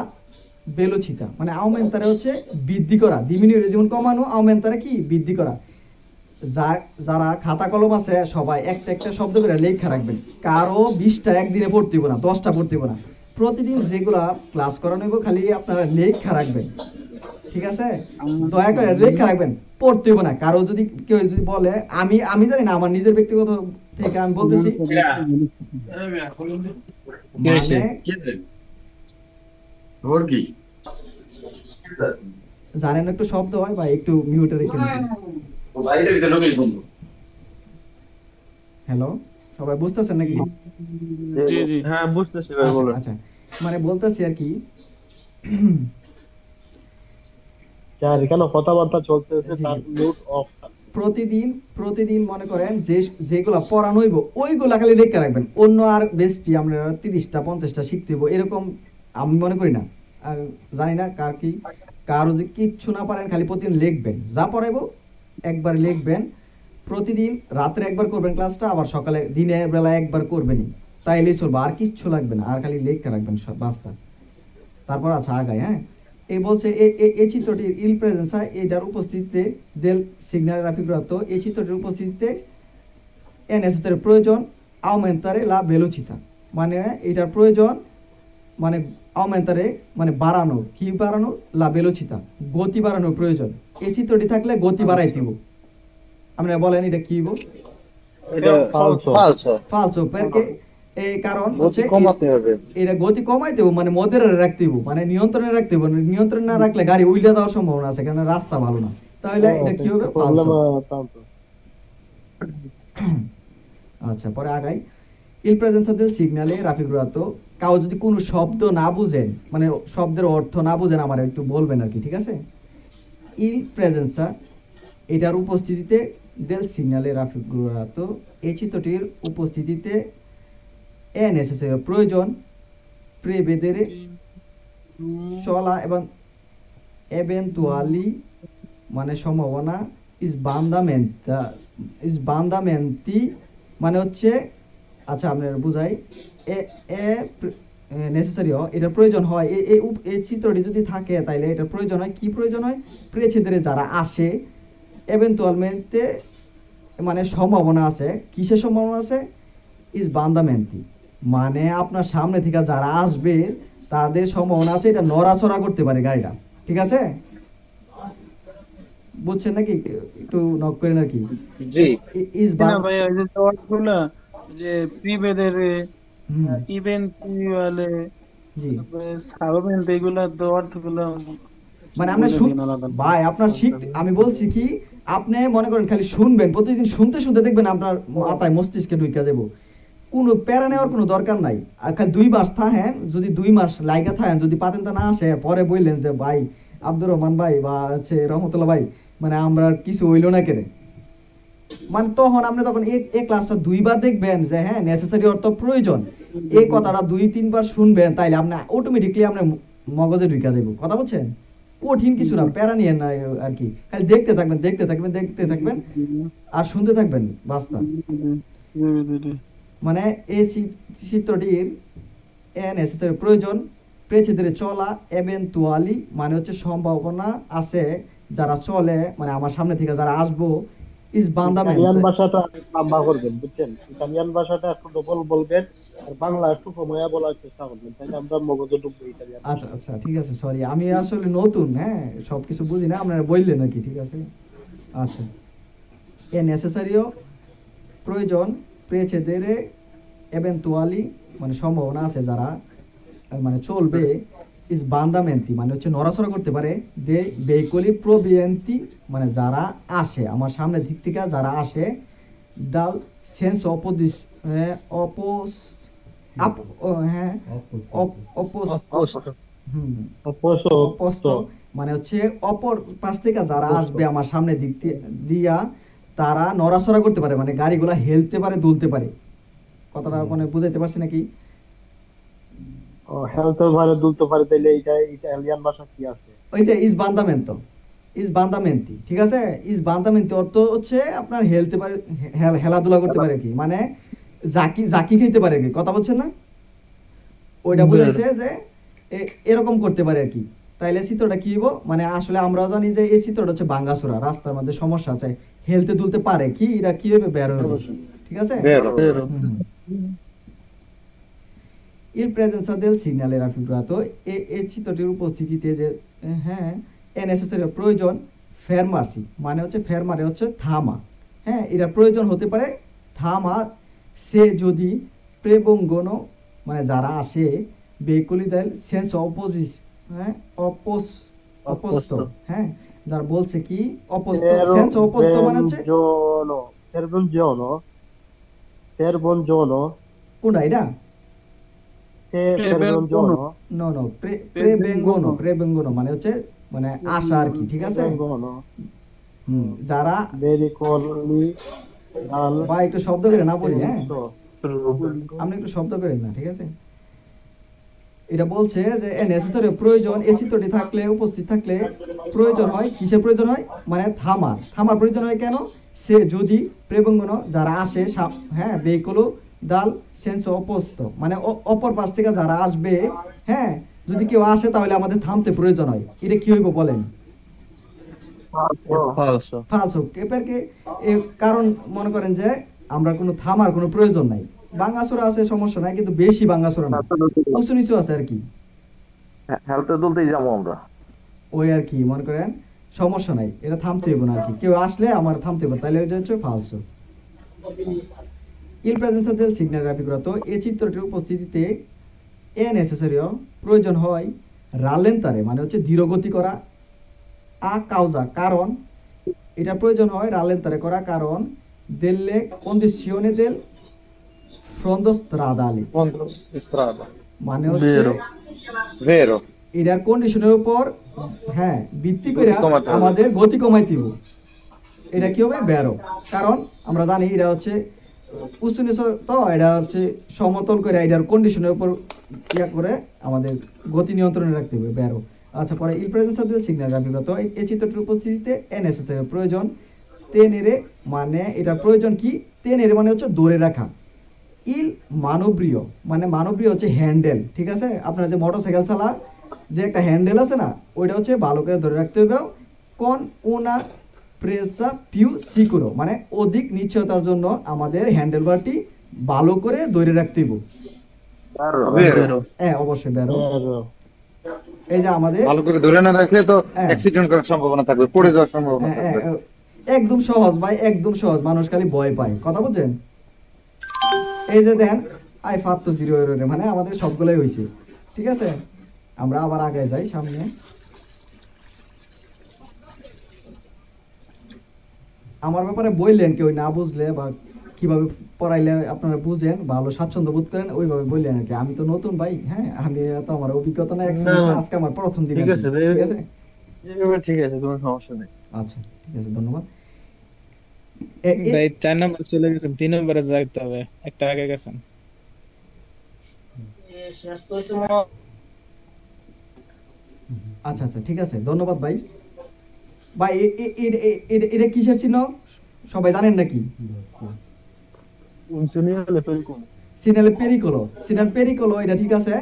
বেলোচিতা, মানে আউমেন্টারে হচ্ছে বৃদ্ধি করা, ডিমিনুরে যেমন কমানো, আউমেন্টারে কি বৃদ্ধি করা। যারা খাতা কলম আছে সবাই একটা একটা শব্দ করে লেখা রাখবেন। কারো 20টা একদিনে পড়তে হবে না, 10টা পড়তে হবে না, প্রতিদিন যেগুলা ক্লাস করানো হইব খালি আপনারা লেখা রাখবেন, ঠিক আছে? দয়া করে লেখা রাখবেন, পড়তে হবে না। কারো যদি কেউ যদি বলে, আমি জানি না, আমার নিজের ব্যক্তিগত থেকে আমি বলতেছি, জানেন একটু শব্দ হয় ভাই, একটু মিউটে রেখে দিন। হ্যালো, সবাই বুঝতেছেন নাকি? জি জি, হ্যাঁ বুঝতেছি ভাই, বলেন। আচ্ছা, মানে বলতেছি আর কি, যার কেন কথাবার্তা চলতেছে তার মিউট অফ। প্রতিদিন মনে করেন যেগুলা পড়ানো হইব ওইগুলা খালি লেখা রাখবেন। অন্য আর বেশি আমরা 30টা 50টা শিখতে হইব এরকম আমি মনে করি না। আর জানি না কারো যে কিচ্ছু না পারেন, খালি প্রতিদিন লিখবেন, যা পড়াইবো একবার লিখবেন। প্রতিদিন রাত্রে একবার করবেন ক্লাসটা, আবার সকালে দিনের বেলা একবার করবেনই, তাইলেই চলবে, আর কিচ্ছু লাগবে না, আর খালি লেখা রাখবেন সব বাস্তা। তারপর আচ্ছা আগাই। হ্যাঁ, এই বলছে এই চিত্রটির ইল প্রেজেন্সা এটার উপস্থিতিতে দেল সিগনালে রাফিগুরাতো এই চিত্রটির উপস্থিতিতে এ নেসেসারি প্রয়োজন আউমেন্টারে লা ভেলোচিতা মানে এটার প্রয়োজন মানে আউমেন্টারে মানে বাড়ানো কি বাড়ানো লা ভেলোচিতা গতি বাড়ানোর প্রয়োজন এই চিত্রটি থাকলে গতি বাড়াইতে দিব আমরা বলেন এটা কি বল এটা ফালসো ফালসো perché এই কারণ হচ্ছে গতি কমাতে হবে এটা গতি কমাইতে হবে মানে মডারেটে রাখতে হবে মানে নিয়ন্ত্রণে রাখতে হবে নিয়ন্ত্রণ না রাখলে গাড়ি উল্টে যাওয়ার সম্ভাবনা আছে কারণ রাস্তা ভালো না তাহলে এটা কি হবে ফালসো আচ্ছা পরে আগাই ইল প্রেজেন্সা দেল সিগনালে রাফিগুরাতো কাউ যদি কোনো শব্দ না বুঝেন মানে শব্দের অর্থ না বুঝেন আমার একটু বলবেন আর কি ঠিক আছে ইল প্রেজেন্সা এটার উপস্থিতিতে দেল সিগনালে রাফিগুরাতো এই চিত্রটির উপস্থিতিতে এ নেসেসারি প্রয়োজন প্রেভেদেরে চলা এবং এভেন্টুয়ালি মানে সম্ভাবনা ইস বান্দামেন্টি মানে হচ্ছে আচ্ছা আপনার বুঝাই এ এ নেসেসারিও এটার প্রয়োজন হয় এই চিত্রটি যদি থাকে তাইলে এটার প্রয়োজন হয় কি প্রয়োজন হয় প্রেছেদের যারা আসে এভেন্টুয়ালমেন্টে মানে সম্ভাবনা আছে কিসের সম্ভাবনা আছে ইস বান্দামেন্টি মানে আপনার সামনে থেকে যারা আসবে তাদের সম্ভাবনা আছে এটা নড়াচড়া করতে পারে গাড়িটা ঠিক আছে বুঝছেন নাকি একটু নক করেন আর কি জি ইস না ভাই ওই যে ওয়ার্ডগুলো যে প্রিভেদের ইভেন্টুয়ালে জি সাবমেন্ট এগুলা তো অর্থগুলো মানে আমরা ভাই আপনার আমি বলছি কি আপনি মনে করেন খালি শুনবেন প্রতিদিন শুনতে শুনতে দেখবেন আপনার মাথায় মস্তিষ্কে ঢুকে যাবো কোনো প্যারা নেওয়ার কোনো দরকার নাই আর খালি 2 মাস থাকেন যদি 2 মাস লাইগা থাকেন যদি পাতেনটা না আসে পরে বললেন যে ভাই আব্দুর রহমান ভাই বা হচ্ছে রহমতুল্লাহ ভাই মানে আমরা কিছু হইল না কেন মানে তখন আপনি তখন এই ক্লাসটা 2 বার দেখবেন যে হ্যাঁ নেসেসারি অর্থ প্রয়োজন এই কথাটা 2-3 বার শুনবেন তাইলে আপনি অটোমেটিকলি আপনার মগজে ঢুকে দেব কথা বলছেন কঠিন কিছু না প্যারা নিয়ে না আর কি খালি দেখতে থাকবেন আর শুনতে থাকবেন বাস্তা মানে এই চিত্রটির নেসেসারি প্রয়োজন প্রেছেদের চলা এভেন্টুয়ালি মানে হচ্ছে সম্ভাবনা আছে যারা চলে মানে আমার সামনে থেকে যারা আসবো ইস বান্দামেন্ট ইতালিয়ান ভাষাটা লম্বা করবেন বুঝছেন ইতালিয়ান ভাষাটা একটু ডবল বলবেন আর বাংলা একটু কমায়া বলার চেষ্টা করবেন তাহলে আমরা মগজে ঢুকবো ইতালিয়ান আচ্ছা আচ্ছা ঠিক আছে সরি আমি আসলে নতুন হ্যাঁ সবকিছু বুঝি না আপনারা বললেন নাকি ঠিক আছে আচ্ছা এ নেসেসারিও প্রয়োজন প্রেছেদেরে এভেন্টুয়ালি মানে সম্ভাবনা আছে যারা মানে চলবে ইস বান্দামেন্টি মানে হচ্ছে নড়াচড়া করতে পারে দে বেকলি প্রবিয়েন্তি মানে যারা আসে আমার সামনে দিক থেকে যারা আসে ডাল সেন্স অপোজিস অপোস্ত মানে হচ্ছে অপর পাশ থেকে যারা আসবে আমার সামনে দিক দিয়া তারা নড়াচড়া করতে পারে মানে গাড়িগুলা হেলতে পারে দুলতে পারে কথাটা মানে বুঝাইতে পারছি নাকি হেলতে পারে দুলতে পারে তাইলে এটা ইতালিয়ান ভাষা কি আছে ওই যে ইস বান্দামেন্টি ঠিক আছে ইস বান্দামেন্টি অর্থ হচ্ছে আপনার হেলতে পারে হেলাধুলা করতে পারে কি মানে জাকি খেতে পারে কি কথা বলছেন না ওইটা বুঝাইছে যে এরকম করতে পারে আর কি তাইলে চিত্রটা কি হইব মানে আসলে আমরা জানি যে এই চিত্রটা হচ্ছে ভাঙ্গাচোরা রাস্তার মধ্যে সমস্যা আছে হেলতে দুলতে পারে কি এটা কি হবে বের হবে ঠিক আছে il presenza del segnale raffigurato এই চিত্রটির উপস্থিতিতে যে হ্যাঁ এ নেসেসারি প্রয়োজন ফেরমার্সি মানে হচ্ছে ফেরমারে হচ্ছে থামা হ্যাঁ এটা প্রয়োজন হতে পারে থামা সে যদি প্রেবঙ্গন মানে যারা আসে বেকুলি দেল সেন্স অপোজিস হ্যাঁ অপোস্ত হ্যাঁ যারা বলছে কি অপোস্ত সেন্স অপোস্ত মানে হচ্ছে Perbongiorno কোনটা এটা নো প্রেবেঙ্গনো মানে হচ্ছে মানে আশা আর কি ঠিক আছে যারা বা একটু শব্দ করে না বলি হ্যাঁ আপনি একটু শব্দ করেন না ঠিক আছে এটা বলছে যে নেসেসারি প্রয়োজন এই চিত্রটি থাকলে উপস্থিত থাকলে প্রয়োজন হয় কিসের প্রয়োজন হয় মানে থামার প্রয়োজন হয় কেন সে যদি প্রেবেঙ্গনো যারা আসে হ্যাঁ বেকুলো দাল সেন্স অপোস্ত মানে অপর পাশ থেকে যারা আসবে হ্যাঁ যদি কেউ আসে তাহলে আমাদের থামতে প্রয়োজন হয়, এটা কি হইব বলেন? ফালসো কেপারকে কারণ মনে করেন যে আমরা কোনো থামার কোনো প্রয়োজন নাই, বাঙ্গাসুরা আছে সমস্যা নাই, কিন্তু বেশি বাঙ্গাসুরা না, উঁচু নিচু আছে আর কি, হেলতে দুলতেই যাবো আমরা। ওই আর কি মনে করেন সমস্যা নাই, এটা থামতে হইব না আর কি, কেউ আসলে আমার থামতে হবে, তাহলে এটা হচ্ছে ফালসো। Il presenza del signale raffigurato এই চিত্রটির উপস্থিতিতে এ নেসেসারিও প্রয়োজন হয় রালেন্তারে মানে হচ্ছে ধীরগতি করা, আ কাউজা কারণ এটা প্রয়োজন হয় রালেন্তারে করা কারণ delle condizioni del frondo stradale strada মানে হচ্ছে vero এটার কন্ডিশনের উপর হ্যাঁ ভিত্তি করে গতি কমাতে হবে। আমাদের গতি কমাইতে হবে। এটা কি হবে বেরো, কারণ আমরা জানি এটা হচ্ছে উঁচু নিচু, তো এটা হচ্ছে সমতল করে এটার কন্ডিশনের উপর ইয়া করে আমাদের গতি নিয়ন্ত্রণে রাখতে হবে বেরো। আচ্ছা পরে ইল প্রেজেন্সা দিল সিগন্যাল রাফিগত এই চিত্রটির উপস্থিতিতে নেসেসারি প্রয়োজন তেনেরে মানে এটা প্রয়োজন কি তেনেরে মানে হচ্ছে ধরে রাখা, ইল মানবীয় মানে মানবীয় হচ্ছে হ্যান্ডেল, ঠিক আছে? আপনার যে মোটরসাইকেল চালা যে একটা হ্যান্ডেল আছে না, ওইটা হচ্ছে ভালো করে ধরে রাখতে হবে। কোন ওনা প্রেসা পিউ সিকুরো মানে অধিক নিশ্চয়তার জন্য আমাদের হ্যান্ডেল বারটি ভালো করে ধরে রাখতে হবে। হ্যাঁ অবশ্যই বেরো। এই যে আমাদের ভালো করে ধরে না রাখলে তো হ্যাঁ। অ্যাক্সিডেন্ট করার সম্ভাবনা থাকবে, পড়ে যাওয়ার সম্ভাবনা হ্যাঁ, থাকবে। একদম সহজ ভাই, একদম সহজ, মানুষ খালি ভয় পায়, কথা বুঝছেন? এই যে দেন আই ফাত তো জিরো এররে মানে আমাদের সবগুলোই হয়েছে, ঠিক আছে? আমরা আবার আগে যাই সামনে। আমার ব্যাপারে বললেন কেউ না বুঝলে বা কিভাবে পড়াইলে আপনারা বুঝেন ভালো স্বাচ্ছন্দ্য বোধ করেন ওইভাবে বললেন আর কি। আমি তো নতুন ভাই, হ্যাঁ আমি তো আমার অভিজ্ঞতা না এক্সপেরিয়েন্স না, আজকে আমার প্রথম দিন। ঠিক আছে ঠিক আছে ঠিক আছে, কোনো সমস্যা নেই। আচ্ছা ঠিক আছে ধন্যবাদ। ভাই 4 নম্বর চলে গেছেন, 3 নম্বরে যাইতে হবে, একটা আগে গেছেন। আচ্ছা আচ্ছা ঠিক আছে ধন্যবাদ ভাই। ভাই এটা কিসের চিহ্ন সবাই জানেন নাকি? সিগন্যালে পেরিকোলো, সিগন্যাল পেরিকোলো এটা ঠিক আছে।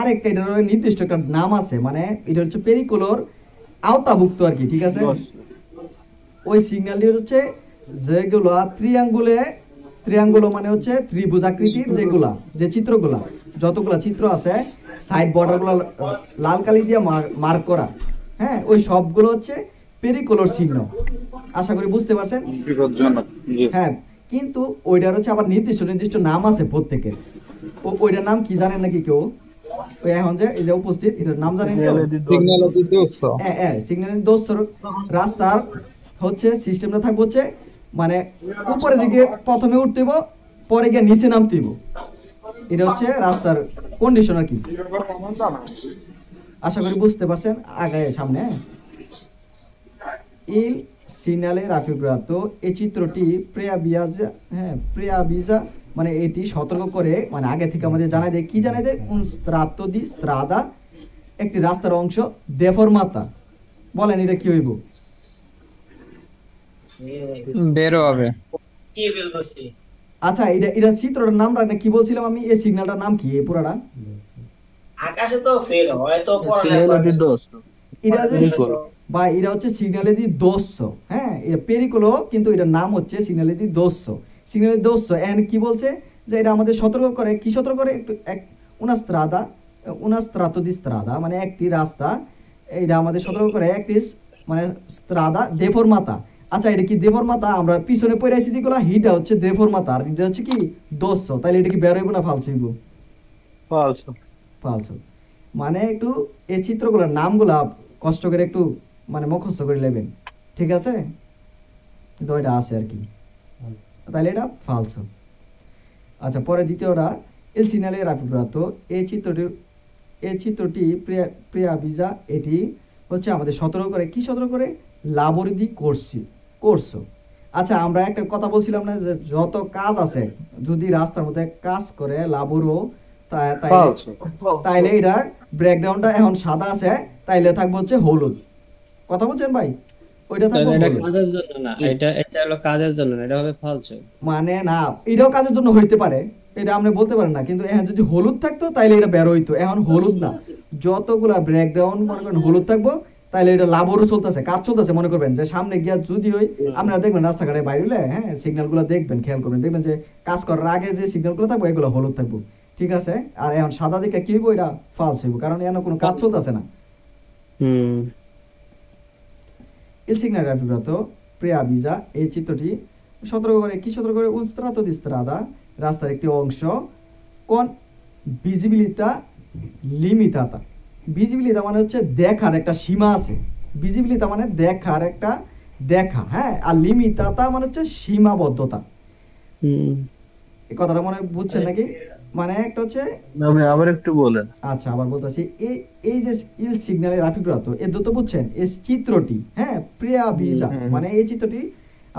আরেকটা এটার নির্দিষ্ট একটা নাম আছে, মানে এটা হচ্ছে পেরিকোলোর আওতাভুক্ত আর কি, ঠিক আছে? ওই সিগন্যালটি হচ্ছে যেগুলো ত্রিয়াঙ্গুলো মানে হচ্ছে ত্রিভুজ আকৃতির যেগুলা যে চিত্রগুলা যতগুলা চিত্র আছে সাইড বর্ডারগুলো লাল কালি দিয়ে মার্ক করা, হ্যাঁ ওই সবগুলো হচ্ছে পেরিকোলোর চিহ্ন। আশা করি বুঝতে পারছেন। বিপজ্জনক জি। হ্যাঁ কিন্তু ওইটার হচ্ছে আবার নির্দিষ্ট নাম আছে প্রত্যেকের। ওইটার নাম কি জানেন নাকি কেউ? ওই এখন যে এই যে উপস্থিত এটার নাম জানেন কেউ? সিগন্যাল দোষর রাস্তার হচ্ছে সিস্টেমটা থাকবে হচ্ছে মানে উপরের দিকে প্রথমে উঠতে হইব, পরে গিয়ে নিচে নামতে হইব। এটা হচ্ছে রাস্তার কন্ডিশন আর কি। আশা করি বুঝতে পারছেন। আগে সামনে ইল সিগন্যালে রাফিগ্রাতো এই চিত্রটি প্রেয়াবিজা মানে এটি সতর্ক করে মানে আগে থেকে আমাদের জানাই দেয় কি জানাই দেয় উন স্ত্রাতো দি স্ত্রাদা একটি রাস্তার অংশ দেফরমাতা। বলেন এটা কি হইব? বেরো হবে। আচ্ছা এটা চিত্রটার নাম রাখনা কি বলছিলাম আমি? এই সিগন্যালটার নাম কি এই পুরাটা? আকাশে তো ফেল হয় তো এটা বা এটা হচ্ছে সিগন্যালে দি দোস্ত, হ্যাঁ এটা পেরিকোলো কিন্তু এটার নাম হচ্ছে সিগন্যালে দি দোস্ত। সিগন্যালে দোস্ত এন্ড কি বলছে যে এটা আমাদের সতর্ক করে, কি সতর্ক করে? একটু una strato di strada মানে একটি রাস্তা, এটা আমাদের সতর্ক করে একটি মানে স্ত্রাদা দেফরমাতা। আচ্ছা এটা কি দেফরমাতা? আমরা পিছনে পড়ে আছি যেগুলো হিটা হচ্ছে দেফরমাতা আর এটা হচ্ছে কি দোস্ত, তাহলে এটা কি বেরোইব না ফালসো হইব? ফালসো মানে একটু এই চিত্রগুলোর নামগুলা কষ্ট করে একটু মানে মুখস্থ করে নেবেন, ঠিক আছে? তো এটা আছে আর কি, তাহলে এটা ফালসো। আচ্ছা পরে দ্বিতীয়টা এল সিগন্যালে রাফিগ্রাতো এই চিত্রটি প্রিয়াবিজা এটি হচ্ছে আমাদের সতর্ক করে, কি সতর্ক করে? লাবরিদি করছো। আচ্ছা আমরা একটা কথা বলছিলাম না যে যত কাজ আছে যদি রাস্তার মধ্যে কাজ করে লাবরও তাইলে এটার ব্যাকগ্রাউন্ডটা এখন সাদা আছে, তাইলে থাকবে হচ্ছে হলুদ। কথা বলছেন ভাই? ওইটা থাকবে এটা হলুদ। কাজের জন্য না, এটা হলো কাজের জন্য না, এটা হবে ফালসো। মানে না এটাও কাজের জন্য হইতে পারে, এটা আপনি বলতে পারেন না, কিন্তু এখন যদি হলুদ থাকতো তাইলে এটা বের হইতো। এখন হলুদ না, যতগুলা ব্রেকডাউন মনে করেন হলুদ থাকবো, তাহলে এটা লাভরও চলতেছে, কাজ চলতেছে মনে করবেন যে সামনে গিয়া যদি ওই আপনারা দেখবেন রাস্তাঘাটে বাইরে হলে হ্যাঁ সিগন্যালগুলো দেখবেন, খেয়াল করবেন, দেখবেন যে কাজ করার আগে যে সিগন্যালগুলো থাকবো এগুলো হলুদ থাকবো, ঠিক আছে। আর এখন সাদা দিকে কি হইব, এটা ফালস হইব, কারণ এখানে কোনো কাজ চলতেছে না। Il segnalato preavvisa এই চিত্রটি সতর্ক করে, কি সতর্ক করে, un strato di strada, রাস্তার একটি অংশ, কোন ভিজিবিলিটা লিমিটাতা। ভিজিবিলিটা মানে হচ্ছে দেখার একটা সীমা আছে, ভিজিবিলিটা মানে দেখার একটা দেখা, হ্যাঁ, আর লিমিটাতা মানে হচ্ছে সীমাবদ্ধতা। এই কথাটা মনে বুঝছেন নাকি? মানে একটা হচ্ছে, আবার একটু বলেন। আচ্ছা আবার বলতেছি, এই যে ইল সিগন্যালের রাফিগ্রাতো এর তো বুঝছেন, এই চিত্রটি, হ্যাঁ, প্রিয়াভিজা মানে এই চিত্রটি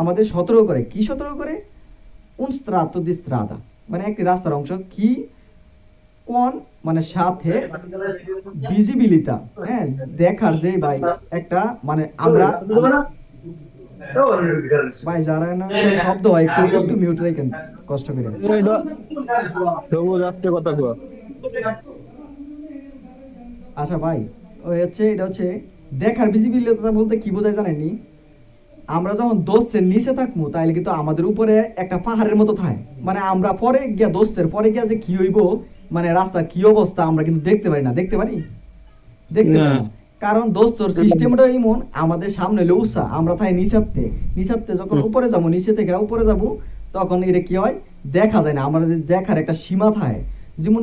আমাদের সতর্ক করে, কি সতর্ক করে, un strato di strada মানে একটি রাস্তার অংশ, কি কোন মানে সাথে ভিজিবিলিটা, হ্যাঁ, দেখার যে ভাই একটা মানে আমরা ভাই যারা না শব্দ হয় একটু একটু মিউট রাখেন কষ্ট করে। আচ্ছা ভাই, ওই হচ্ছে এটা হচ্ছে দেখার ভিজিবিলিটি বলতে কি বোঝায় জানেননি? আমরা যখন দোস্তের নিচে থাকবো তাইলে কিন্তু আমাদের উপরে একটা পাহাড়ের মতো থাকে, মানে আমরা পরে গিয়া দোস্তের পরে গিয়া যে কি হইব, মানে রাস্তার কি অবস্থা আমরা কিন্তু দেখতে পারি না, দেখতে পারি না, কারণ দোস্তর সিস্টেমটা এমন, আমাদের সামনে হলো উষা, আমরা তাই নিচাতে যখন উপরে যাবো, নিচে থেকে উপরে যাবো, তখন এটা কি হয় দেখা যায় না, আমাদের দেখার একটা সীমা থাকে। যেমন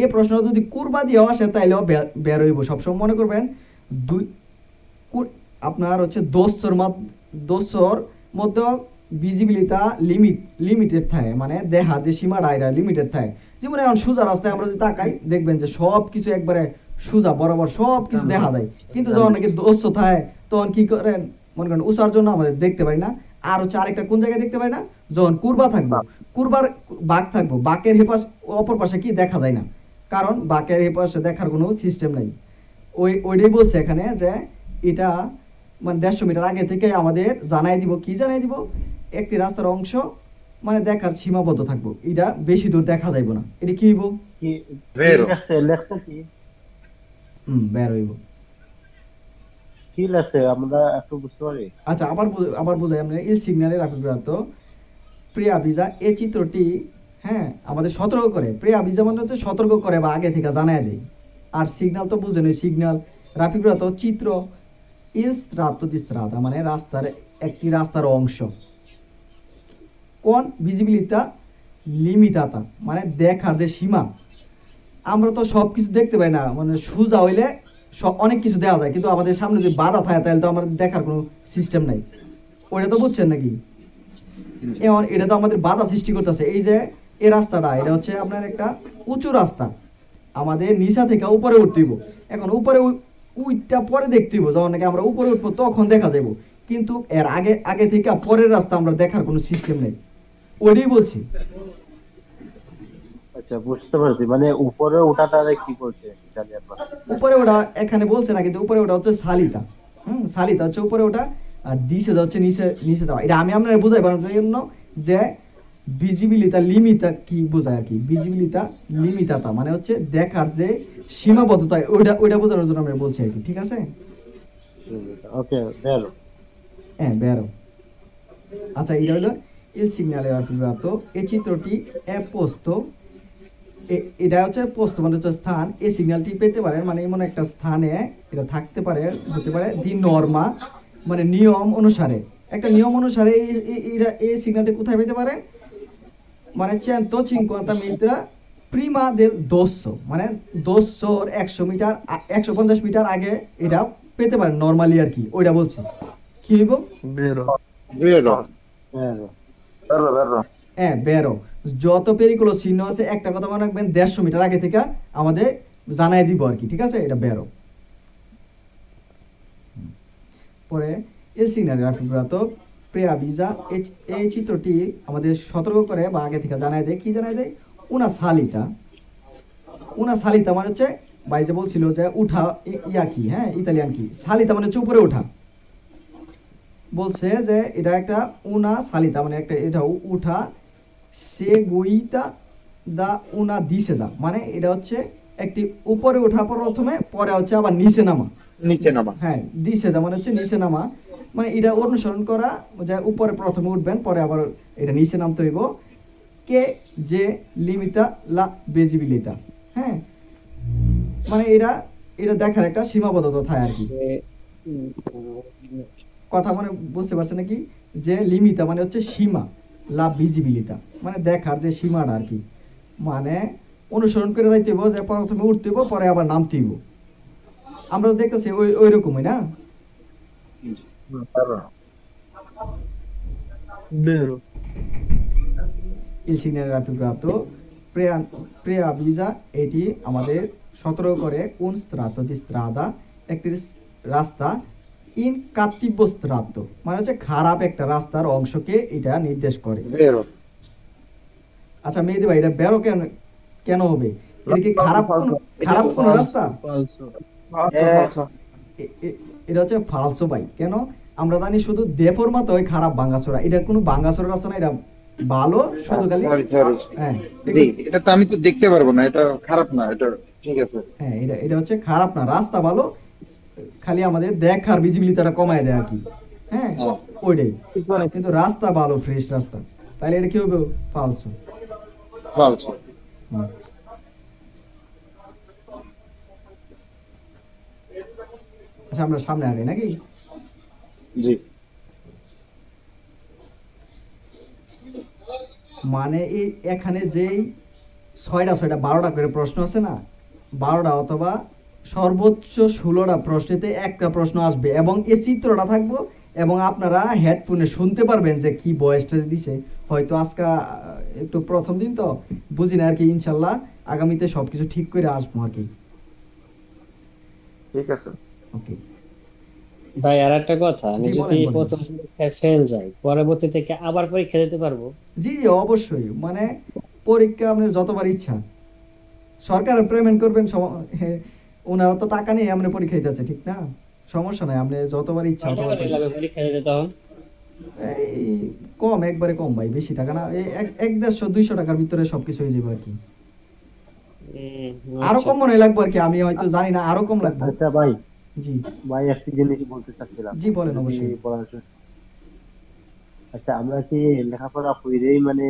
এই প্রশ্নটা যদি কুরবা দিয়ে আসে তাইলেও বের হইব, সবসময় মনে করবেন দুই আপনার হচ্ছে দোস্তর মধ্যে ভিজিবিলিটা লিমিটেড থাকে, মানে দেখা যে সীমাটা এটা লিমিটেড থাকে। যেমন এখন সোজা রাস্তায় আমরা যদি তাকাই দেখবেন যে সব কিছু একবারে সোজা বরাবর সব কিছু দেখা যায়, কিন্তু যখন নাকি দোস্ত থাকে তখন কি করেন মনে করেন উষার জন্য আমাদের দেখতে পারি না। আর হচ্ছে আরেকটা কোন জায়গায় দেখতে পারি না, যখন কুরবা থাকবো, কুরবার বাঘ থাকবো, বাঘের হেপাশ অপর পাশে কি দেখা যায় না, কারণ বাঘের হেপাশে দেখার কোনো সিস্টেম নাই। ওইটাই বলছে এখানে যে এটা মানে 150 মিটার আগে থেকে আমাদের জানাই দিব, কি জানাই দিব, একটি রাস্তার অংশ মানে দেখার সীমাবদ্ধ থাকবো, এটা বেশি দূর দেখা যাইব না, এটা কি হইব, বের হইব, কি লাগছে আমরা একটু বুঝতে পারি। আচ্ছা আবার বোঝাই আমরা, ইল সিগন্যালের রাফিগ্রাতো প্রিয়াভিজা এই চিত্রটি, হ্যাঁ, আমাদের সতর্ক করে, প্রিয়াভিজা মানে হচ্ছে সতর্ক করে বা আগে থেকে জানাই দেয়। আর সিগন্যাল তো বুঝেন, ওই সিগন্যাল রাফিগ্রাতো চিত্র, il strato di strada মানে রাস্তার একটি রাস্তার অংশ, কোন ভিজিবিলিটা লিমিটাতা মানে দেখার যে সীমা, আমরা তো সব কিছু দেখতে পাই না, মানে সোজা হইলে অনেক কিছু দেওয়া যায়, কিন্তু আমাদের সামনে যদি বাধা থাকে তাহলে তো আমাদের দেখার কোনো সিস্টেম নাই, ওইটা তো বুঝছেন নাকি? এখন এটা তো আমাদের বাধা সৃষ্টি করতেছে, এই যে এই রাস্তাটা এটা হচ্ছে আপনার একটা উঁচু রাস্তা, আমাদের নিচা থেকে উপরে উঠতে হইব, এখন উপরে উইটা পরে দেখতে হইব, যখন নাকি আমরা উপরে উঠবো তখন দেখা যাবো, কিন্তু এর আগে থেকে পরের রাস্তা আমরা দেখার কোনো সিস্টেম নেই, ওইটাই বলছি। আচ্ছা বুঝতে পারছি, মানে উপরে ওঠাটা কি করছে, উপরে ওঠা এখানে বলছে না, কিন্তু উপরে ওঠা হচ্ছে সালিতা, সালিতা হচ্ছে উপরে ওঠা, আর দিশে হচ্ছে নিচে যাওয়া। এটা আমি আপনার বুঝাই পারার জন্য যে ভিজিবিলিটা লিমিটা কি বোঝায় আর কি, ভিজিবিলিটা লিমিটাতা মানে হচ্ছে দেখার যে সীমাবদ্ধতা, ওইটা বোঝানোর জন্য আমরা বলছি আর কি, ঠিক আছে? ওকে, বেরো, হ্যাঁ বেরো। আচ্ছা এটা হলো il segnale raffigurato, এই চিত্রটি এ পোস্ত, এটা হচ্ছে পোস্ত মানে হচ্ছে স্থান, এই সিগন্যালটি পেতে পারেন মানে এমন একটা স্থানে এটা থাকতে পারে, হতে পারে দি নর্মা মানে নিয়ম অনুসারে, একটা নিয়ম অনুসারে এই সিগন্যালটি কোথায় পেতে পারেন, মানে 150 মিটার প্রিমা দেল 200 মানে 100 মিটার 150 মিটার আগে এটা পেতে পারেন নরমালি আর কি, ওইটা বলছি। কি হইব, হ্যাঁ বেরো, যত পেরিকুলো চিহ্ন আছে একটা কথা মনে রাখবেন, 150 মিটার আগে থেকে আমাদের জানাই দিব আর কি, ঠিক আছে? এটা বেরো। পরে il segnale raffigurato preavvisa এই চিত্রটি আমাদের সতর্ক করে বা আগে থেকে জানাই দেয়, কি জানাই দেয়, una salita মানে হচ্ছে বাইজে বলছিল যে উঠা, ইয়া কি, হ্যাঁ ইতালিয়ান কি, সালিতা মানে হচ্ছে উপরে ওঠা, বলছে যে এটা একটা una salita মানে একটা এটা উঠা, seguita da una discesa মানে এটা হচ্ছে একটি উপরে ওঠা প্রথমে, পরে হচ্ছে আবার নিচে নামা। নিচে নামা। হ্যাঁ, দিছে যেমন হচ্ছে নিচে নামা, মানে এটা অনুসরণ করা যে উপরে প্রথমে উঠবেন, পরে আবার এটা নিচে নামতে হইব। কে যে লিমিতা লা বেজিবিলিতা, হ্যাঁ, মানে এটা দেখার একটা সীমাবদ্ধতা থাকে আর কি। কথা মানে বুঝতে পারছেন নাকি? যে লিমিতা মানে হচ্ছে সীমা, লা ভিজিবিলিতা মানে দেখার যে সীমাটা আর কি, মানে অনুসরণ করে যাইতে হইব, যে প্রথমে উঠতে হইব, পরে আবার নামতে হইব। আমরা তো দেখতেছি ওই রকমই না? Il segnale raffigurato preavvisa এটি আমাদের সতর্ক করে un strato di strada, একটি রাস্তা, in cattivo strato মানে হচ্ছে খারাপ একটা রাস্তার অংশকে এটা নির্দেশ করে। আচ্ছা মেহেদি ভাই, এটা বেরো কেন হবে? এটা কি খারাপ কোন রাস্তা? এটা হচ্ছে ফালসো ভাই। কেন? আমরা জানি শুধু দেফরমাতে হয় খারাপ ভাঙাচোরা, এটা কোনো ভাঙাচোরা রাস্তা না, এটা ভালো শুধু খালি। হ্যাঁ, এটা তো আমি তো দেখতে পারবো না, এটা খারাপ না, এটা ঠিক আছে। হ্যাঁ, এটা হচ্ছে খারাপ না, রাস্তা ভালো, খালি আমাদের দেখার ভিজিবিলিটিটা কমায় দেয় আর কি। হ্যাঁ, ওইটাই। কিন্তু রাস্তা ভালো, ফ্রেশ রাস্তা, তাহলে এটা কি হবে? ফালসো। ফালসো। আচ্ছা, আমরা সামনে আগে নাকি? জি। মানে এই এখানে যেই 6টা 12টা করে প্রশ্ন আছে না, 12টা অথবা সর্বোচ্চ 16টা প্রশ্নেতে একটা প্রশ্ন আসবে, এবং এই চিত্রটা থাকবো, এবং আপনারা হেডফোনে শুনতে পারবেন যে কি ভয়েসটা দিছে। হয়তো আজকে একটু প্রথম দিন তো বুঝি না আর কি, ইনশাল্লাহ আগামীতে সবকিছু ঠিক করে আসবো আর কি। ঠিক আছে, ওকে ভাই। আর একটা কথা, আমি যদি প্রথম পরীক্ষায় ফেল যাই, পরবর্তী থেকে আবার পরীক্ষা দিতে পারবো? জি জি, অবশ্যই। মানে পরীক্ষা আপনার যতবার ইচ্ছা, সরকার পেমেন্ট করবেন, ওনারা তো টাকা নিয়ে আপনি পরীক্ষা দিতে আছে, ঠিক না? সমস্যা নাই, আপনি যতবার ইচ্ছা পরীক্ষা দিতে। তখন এই কম, একবারে কম ভাই, বেশি টাকা না, এই 150-200 টাকার ভিতরে সবকিছু হয়ে যাবে আর কি। আরো কম মনে লাগবে আর কি, আমি হয়তো জানি না, আরো কম লাগবে। আচ্ছা ভাই। জি ভাই, একটা জিনিস বলতে চাচ্ছিলাম। জি বলেন। অবশ্যই। আচ্ছা, আমরা কি লেখাপড়া কইরেই মানে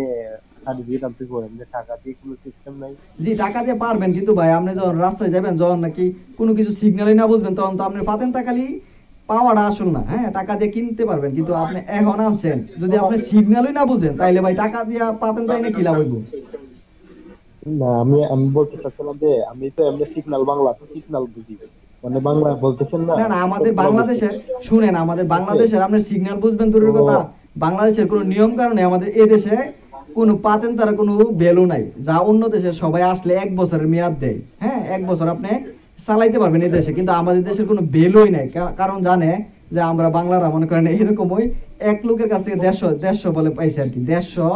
সার্টিফিকেট আপনি করেন, যে টাকা দিয়ে কোনো সিস্টেম নাই? জি, টাকা দিয়ে পারবেন, কিন্তু ভাই আপনি যখন রাস্তায় যাবেন, যখন নাকি কোনো কিছু সিগন্যালই না বুঝবেন, তখন তো আপনি পাতেন টাকালি পাওয়াটা আসল না। হ্যাঁ, টাকা দিয়ে কিনতে পারবেন, কিন্তু আপনি এখন আনছেন, যদি আপনি সিগন্যালই না বুঝেন, তাইলে ভাই টাকা দিয়ে পাতেন তাই না কি লাভ হইব? না, আমি বলতে চাচ্ছিলাম যে আমি তো এমনি সিগন্যাল, বাংলা তো সিগন্যাল বুঝি, মানে বাংলা বলতেছেন না। না, আমাদের বাংলাদেশের, শুনেন, আমাদের বাংলাদেশের আপনি সিগন্যাল বুঝবেন দূরের কথা, বাংলাদেশের কোনো নিয়ম কারণে আমাদের এই দেশে কোনো পাতেন তার কোনো ভ্যালু নাই, যা অন্য দেশের সবাই আসলে 1 বছরের মেয়াদ দেয়। হ্যাঁ, 1 বছর আপনি চালাইতে পারবেন এই দেশে, কিন্তু আমাদের দেশের কোনো ভ্যালুই নাই, কারণ জানে যে আমরা বাংলারা মনে করেন এরকম ওই এক লোকের কাছ থেকে 150 বলে পাইছি আর কি, 150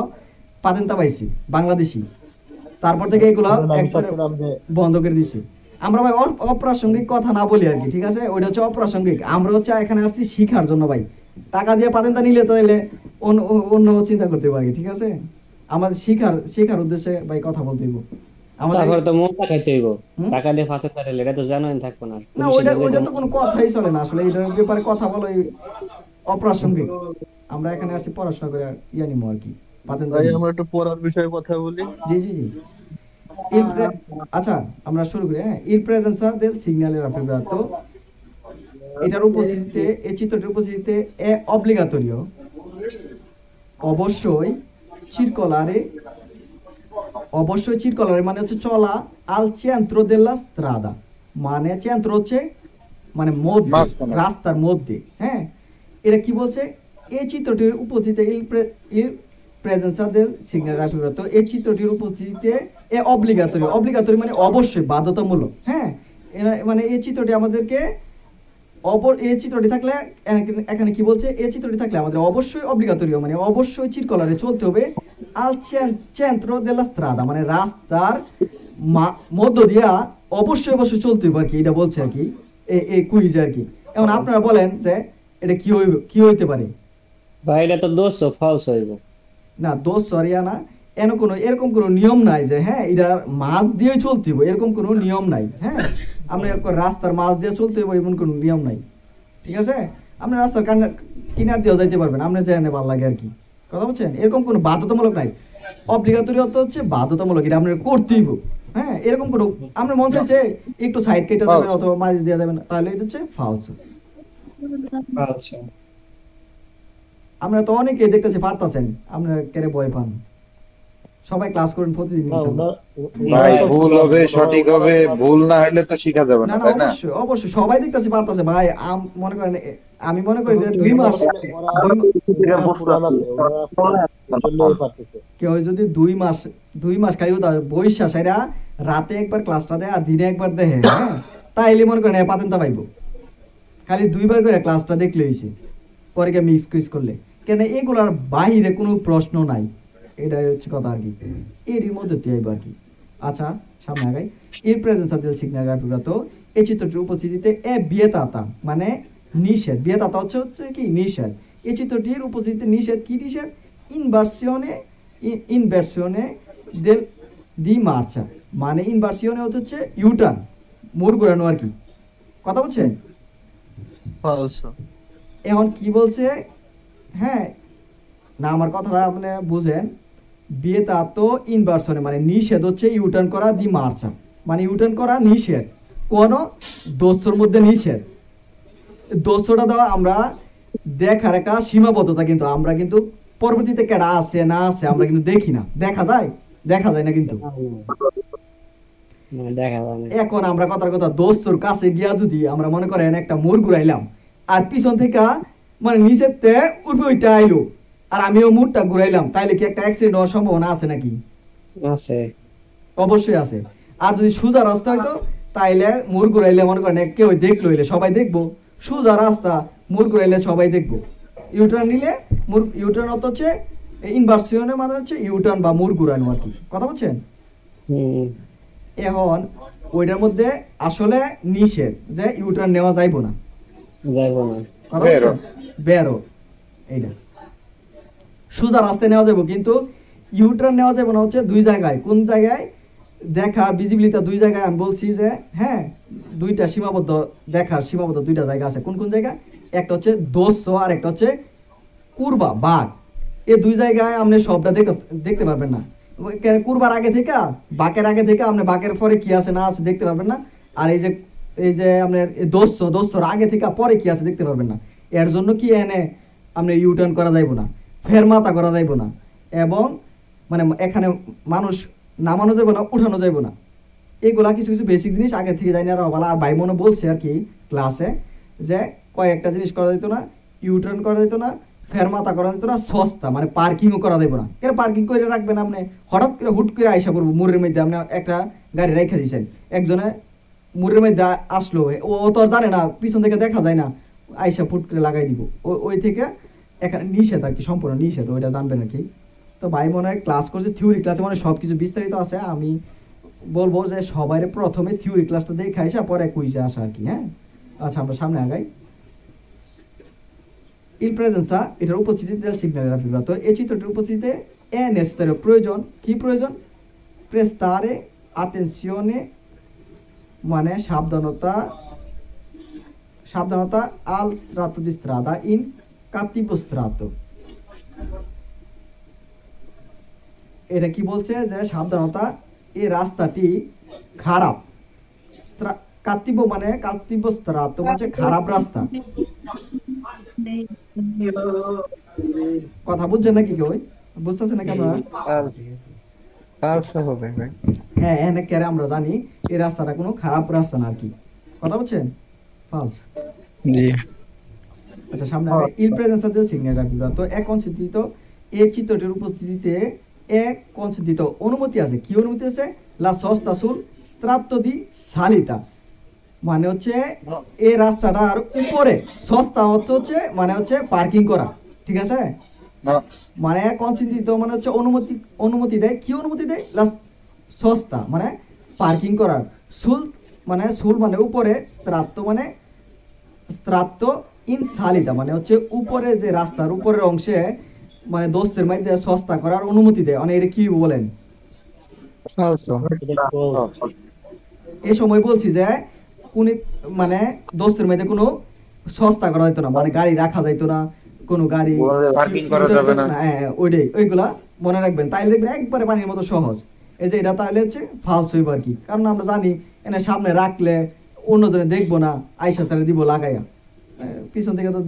পাতেনটা পাইছি বাংলাদেশি, তারপর থেকে এগুলো একবারে বন্ধ করে দিছি। আমরা ভাই অপ্রাসঙ্গিক কথা না বলি আর কি, ঠিক আছে? ওইটা হচ্ছে অপ্রাসঙ্গিক। আমরা হচ্ছে এখানে আসছি শিখার জন্য ভাই, টাকা দিয়ে পাতেনটা নিলে তাহলে অন্য চিন্তা করতে পারি, ঠিক আছে? আমাদের শিখার উদ্দেশ্যে ভাই কথা বলতে হইব। আমাদের তো মন খাইতে হইব, টাকা দিয়ে পাতেনটা নিলে এটা তো জানাই থাকবো না। না, ওইটা তো কোনো কথাই চলে না আসলে, এটার ব্যাপারে কথা বলো অপ্রাসঙ্গিক। আমরা এখানে আসছি পড়াশোনা করে নিমো আর কি, পাতেনটা। ভাই, আমরা একটু পড়ার বিষয়ে কথা বলি। জি জি জি। আচ্ছা, আমরা শুরু করি। হ্যাঁ, il presenza del segnale raffigurato, এটার উপস্থিতিতে, এই চিত্রটির উপস্থিতিতে è obbligatorio, অবশ্যই circolare মানে হচ্ছে চলা, al centro della strada মানে centro হচ্ছে মানে মধ্যে, রাস্তার মধ্যে। হ্যাঁ, এটা কি বলছে? এই চিত্রটির উপস্থিতিতে il presenza del segnale raffigurato, এই চিত্রটির উপস্থিতিতে এ অব্লিগাটরি মানে অবশ্যই, বাধ্যতামূলক। হ্যাঁ, মানে এই চিত্রটি আমাদেরকে এই চিত্রটি থাকলে, এখানে কি বলছে? এই চিত্রটি থাকলে আমাদের অবশ্যই অব্লিগাটরি মানে অবশ্যই চিরকলারে চলতে হবে, আল centro della strada মানে রাস্তার মধ্য দিয়া অবশ্যই চলতে হবে আর কি, এটা বলছে আর কি এই কুইজ আর কি। এখন আপনারা বলেন যে এটা কি হইতে পারে? ভাই, এটা তো দোষ ফলস হইব না, দোষ সরিয়া না, এরকম কোনো নিয়ম নাই যে হ্যাঁ এটা মাছ দিয়ে চলতে হবে, এরকম কোনো নিয়ম নাই। হ্যাঁ, আপনি রাস্তার মাছ দিয়ে চলতে হবে এমন কোনো নিয়ম নাই, ঠিক আছে? আপনি রাস্তার কিনার দিয়েও যাইতে পারবেন, আপনি যেখানে ভালো লাগে আর কি, কথা বলছেন? এরকম কোনো বাধ্যতামূলক নাই। অব্লিগাটরি অর্থ হচ্ছে বাধ্যতামূলক, এটা আপনার করতেই হবে। হ্যাঁ, এরকম কোনো আপনার মন চাইছে একটু সাইড কেটে যাবেন অথবা মাছ দিয়ে দেবেন, তাহলে এটা হচ্ছে ফালস। আচ্ছা, আমরা তো অনেকে দেখতেছি পারতাছেন, আপনারা কেড়ে ভয় পান। সবাই ক্লাস করেন প্রতিদিন ইনশাআল্লাহ। ভাই ভুল হবে সঠিক হবে, ভুল না হলে তো শিখা যাবে না না, না, তাই না? অবশ্যই অবশ্যই সবাই দেখতেছি পারতাছে ভাই। মনে করেন আমি মনে করি যে 2 মাস কেউ যদি 2 মাস খালি বৈশা সেরা রাতে একবার ক্লাসটা দেয় আর দিনে একবার দেখে, হ্যাঁ, তাইলে মনে করেন পাতেনটা পাইবো। খালি 2 বার করে ক্লাসটা দেখলে হয়েছে, পরে গিয়ে মিক্স কুইজ করলে, কেন এগুলার বাইরে কোনো প্রশ্ন নাই, এটাই হচ্ছে কথা আর কি, এরই মধ্যে আইব আর কি। আচ্ছা, সামনে আগাই। এর প্রেজেন্স দিল সিগন্যাল তো এই চিত্রটির উপস্থিতিতে বিয়েতাতা মানে নিষেধ, বিয়েতাতা হচ্ছে কি নিষেধ। এই চিত্রটির উপস্থিতিতে নিষেধ, কি নিষেধ? ইনভার্সিওনে দেল দি মার্চা, মানে ইনভার্সিওনে হচ্ছে ইউটার্ন, মোড় ঘোরানো আর কি, কথা বলছেন? এখন কি বলছে? হ্যাঁ না, আমার কথাটা আপনি বুঝেন। বিয়েতাতো ইনভার্সনে মানে নিষেধ হচ্ছে ইউটার্ন করা, দি মার্চা মানে ইউটার্ন করা নিষেধ, কোন দোষর মধ্যে নিষেধ। দোষটা দেওয়া আমরা দেখার একটা সীমাবদ্ধতা, কিন্তু আমরা কিন্তু পরবর্তীতে কেডা আছে না আছে আমরা কিন্তু দেখি না, দেখা যায় না কিন্তু। এখন আমরা কথার কথা দোষর কাছে গিয়া যদি আমরা মনে করেন একটা মোড় ঘুরাইলাম আর পিছন থেকে মানে নিচেতে উঠে ওইটা আইলো আর আমিও মুডটা ঘুরাইলাম, তাইলে কি একটা অ্যাক্সিডেন্ট হওয়ার সম্ভাবনা আছে নাকি? আছে, অবশ্যই আছে। আর যদি সোজা রাস্তা হইতো তাইলে মোড় ঘুরাইলে মনে করেন কেউ দেখলো হইলে সবাই দেখবো, সোজা রাস্তা মোড় ঘুরাইলে সবাই দেখবো। ইউটার্ন নিলে ইউটার্ন অর্থ হচ্ছে ইনভার্সিওনে মানে হচ্ছে ইউটার্ন বা মোড় ঘুরানো আর কি, কথা বলছেন? এখন ওইটার মধ্যে আসলে নিষেধ যে ইউটার্ন নেওয়া যাইবো না, কথা বলছেন? বেরো এইটা সোজা রাস্তায় নেওয়া যাবো, কিন্তু ইউটার্ন নেওয়া যাবে না হচ্ছে 2 জায়গায়। কোন জায়গায়? দেখা ভিজিবিলিটি 2 জায়গায়। আমি বলছি যে হ্যাঁ, 2টা সীমাবদ্ধ দেখার সীমাবদ্ধ 2টা জায়গা আছে। কোন কোন জায়গা? একটা হচ্ছে দোষ আর একটা হচ্ছে কুরবা বাঘ। এই 2 জায়গায় আপনি সবটা দেখতে পারবেন না। কুরবার আগে থেকে বাঘের আগে থেকে আপনি বাঘের পরে কি আছে না আছে দেখতে পারবেন না। আর এই যে আপনার দোষর আগে থেকে পরে কি আছে দেখতে পারবেন না। এর জন্য কি এনে আপনি ইউটার্ন করা যাইব না, ফেরমাতা করা যাইব না, এবং মানে এখানে মানুষ নামানো যাবে না, উঠানো যাইব না। এগুলা কিছু কিছু বেসিক জিনিস আগে থেকে জানি আর ভালো। আর ভাই মনে বলছে আর কি ক্লাসে যে কয়েকটা জিনিস করা যেত না, ইউটার্ন করা যেত না, ফেরমাতা করা যেত না, সস্তা মানে পার্কিংও করা যাইব না। কেন পার্কিং করে রাখবেন আপনি? হঠাৎ করে হুট করে আইসা করবো মোড়ের মধ্যে, আপনি একটা গাড়ি রেখে দিয়েছেন, একজনে মোড়ের মধ্যে আসলো, ও তো আর জানে না, পিছন থেকে দেখা যায় না, আইসা ফুট করে লাগাই দিব। ওই থেকে এখানে নিষেধ আর কি, সম্পূর্ণ নিষেধ, ওইটা জানবেন আর কি। তো ভাই মনে হয় ক্লাস করছে, থিওরি ক্লাসে মানে সব কিছু বিস্তারিত আছে। আমি বলবো যে সবাই প্রথমে থিওরি ক্লাসটা দেখে আসা, পরে কুইজে আসা আর কি। হ্যাঁ, আচ্ছা, আমরা সামনে আগাই। Il presenza এটার উপস্থিতি del signale raffigurato, এই চিত্রটির উপস্থিতিতে è necessario প্রয়োজন, কি প্রয়োজন? Prestare attenzione মানে সাবধানতা al strato di strada in cattivo strato। এটা কি বলছে? যে সাবধানতা, এই রাস্তাটি খারাপ। কাত্তিব মানে কাত্তিব স্ট্রাতো মানে খারাপ রাস্তা। কথা বুঝছেন নাকি কেউ? বুঝতেছেন নাকি আপনারা? হ্যাঁ, এনে কেরে আমরা জানি এই রাস্তাটা কোনো খারাপ রাস্তা না আর কি, কথা বুঝছেন? ফালস। জি। আচ্ছা, সামনে আগে il presenza del signale raffigurato è consentito, এই চিত্রটির উপস্থিতিতে এক consentito অনুমতি আছে। কি অনুমতি আছে? la sosta sul strato di salita মানে হচ্ছে এই রাস্তাটার উপরে, সস্তা হচ্ছে মানে হচ্ছে পার্কিং করা, ঠিক আছে? মানে কনসেন্টিতো মানে হচ্ছে অনুমতি দেয়। কি অনুমতি দেয়? সস্তা মানে পার্কিং করার। সুল মানে উপরে, স্ত্রাত্ত ইন সালিতা মানে হচ্ছে উপরে, যে রাস্তার উপরের অংশে মানে দোস্তের মধ্যে সস্তা করার অনুমতি দেয়, মানে এটা কি বলেন? এই সময় বলছি যে কোন মানে দোস্তের মধ্যে কোনো সস্তা করা হইতো না, মানে গাড়ি রাখা যাইতো না, কোনো গাড়ি পার্কিং করা যাবে না। হ্যাঁ ওইটাই, ওইগুলা মনে রাখবেন, তাইলে দেখবেন একবারে পানির মতো সহজ। এই যে এটা তাহলে হচ্ছে ফালস হইব আর কি, কারণ আমরা জানি এনে সামনে রাখলে অন্যজনে দেখবো না, আইসা সারে দিব লাগাইয়া, পিছন থেকে তো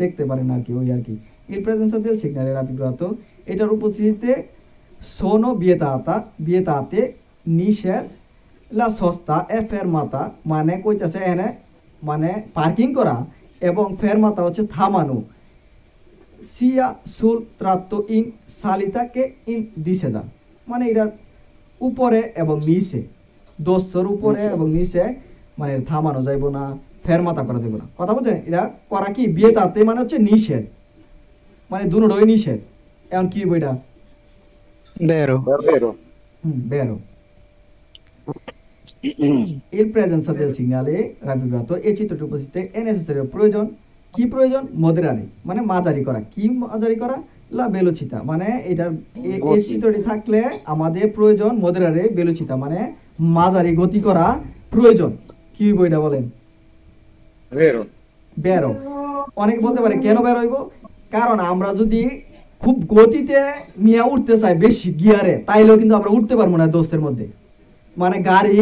দেখতে পারেন আর কি, ওই আর কি। Il presenza del segnale raffigurato এটার উপস্থিতিতে sono vietate নিষেধ la sosta e fermata, মানে কইতাছে এখানে মানে পার্কিং করা এবং ফেরমাতা হচ্ছে থামানো, sia sul tratto in salita che in discesa, মানে এটার উপরে এবং নিচে, দোস্তর উপরে এবং নিচে মানে থামানো যাইব না, ফেরমাতা করা দেব না। কথা বলছেন? এটা করা কি বিয়েতাতে মানে হচ্ছে নিষেধ, মানে দুটোই নিষেধ। এখন কি বইটা বেরো বেরো। Il presenza del segnale raffigurato এই চিত্রটি উপস্থিতিতে è necessario প্রয়োজন, কি প্রয়োজন? moderare মানে মাঝারি করা, কি মাঝারি করা? la velocità মানে এটার এই চিত্রটি থাকলে আমাদের প্রয়োজন moderare velocità মানে মাঝারি গতি করা প্রয়োজন। কি বইটা বলেন? বেরো। অনেকে বলতে পারে কেন বের হইব? কারণ আমরা যদি খুব গতিতে নিয়ে উঠতে চাই বেশি গিয়ারে, তাইলেও কিন্তু আমরা উঠতে পারবো না দোস্তের মধ্যে, মানে গাড়ি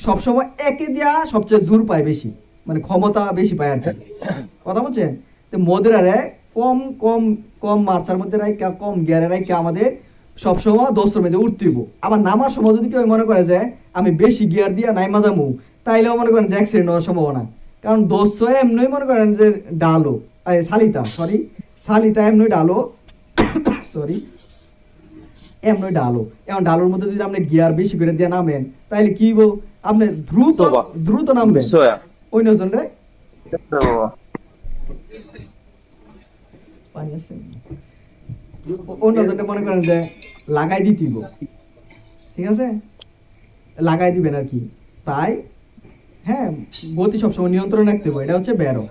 সবসময় একে দিয়া সবচেয়ে জোর পায় বেশি, মানে ক্ষমতা বেশি পায় আর কি। কথা বলছেন? তো মদেরারে কম কম কম মার্চার মধ্যে রাখা, কম গিয়ারে রাখা আমাদের সবসময় দোস্তের মধ্যে উঠতেইব। আবার নামার সময় যদি কেউ মনে করে যে আমি বেশি গিয়ার দিয়া নাইমা যাবো, তাইলেও মনে করেন যে অ্যাক্সিডেন্ট হওয়ার সম্ভাবনা, কারণ দোস্ত এমনি মনে করেন যে ডালো সালিতা এমনি ডালো এমনি ডালো। এখন ডালোর মধ্যে যদি আপনি গিয়ার বেশি করে দিয়ে নামেন, তাইলে কি আপনি দ্রুত নামবেন অন্যজন রে। অন্যজনটা মনে করেন যে লাগাই দিতেইব, ঠিক আছে, লাগাই দিবেন আর কি। তাই হ্যাঁ, গতি সবসময় নিয়ন্ত্রণ রাখতে হবে, এটা হচ্ছে বেরো।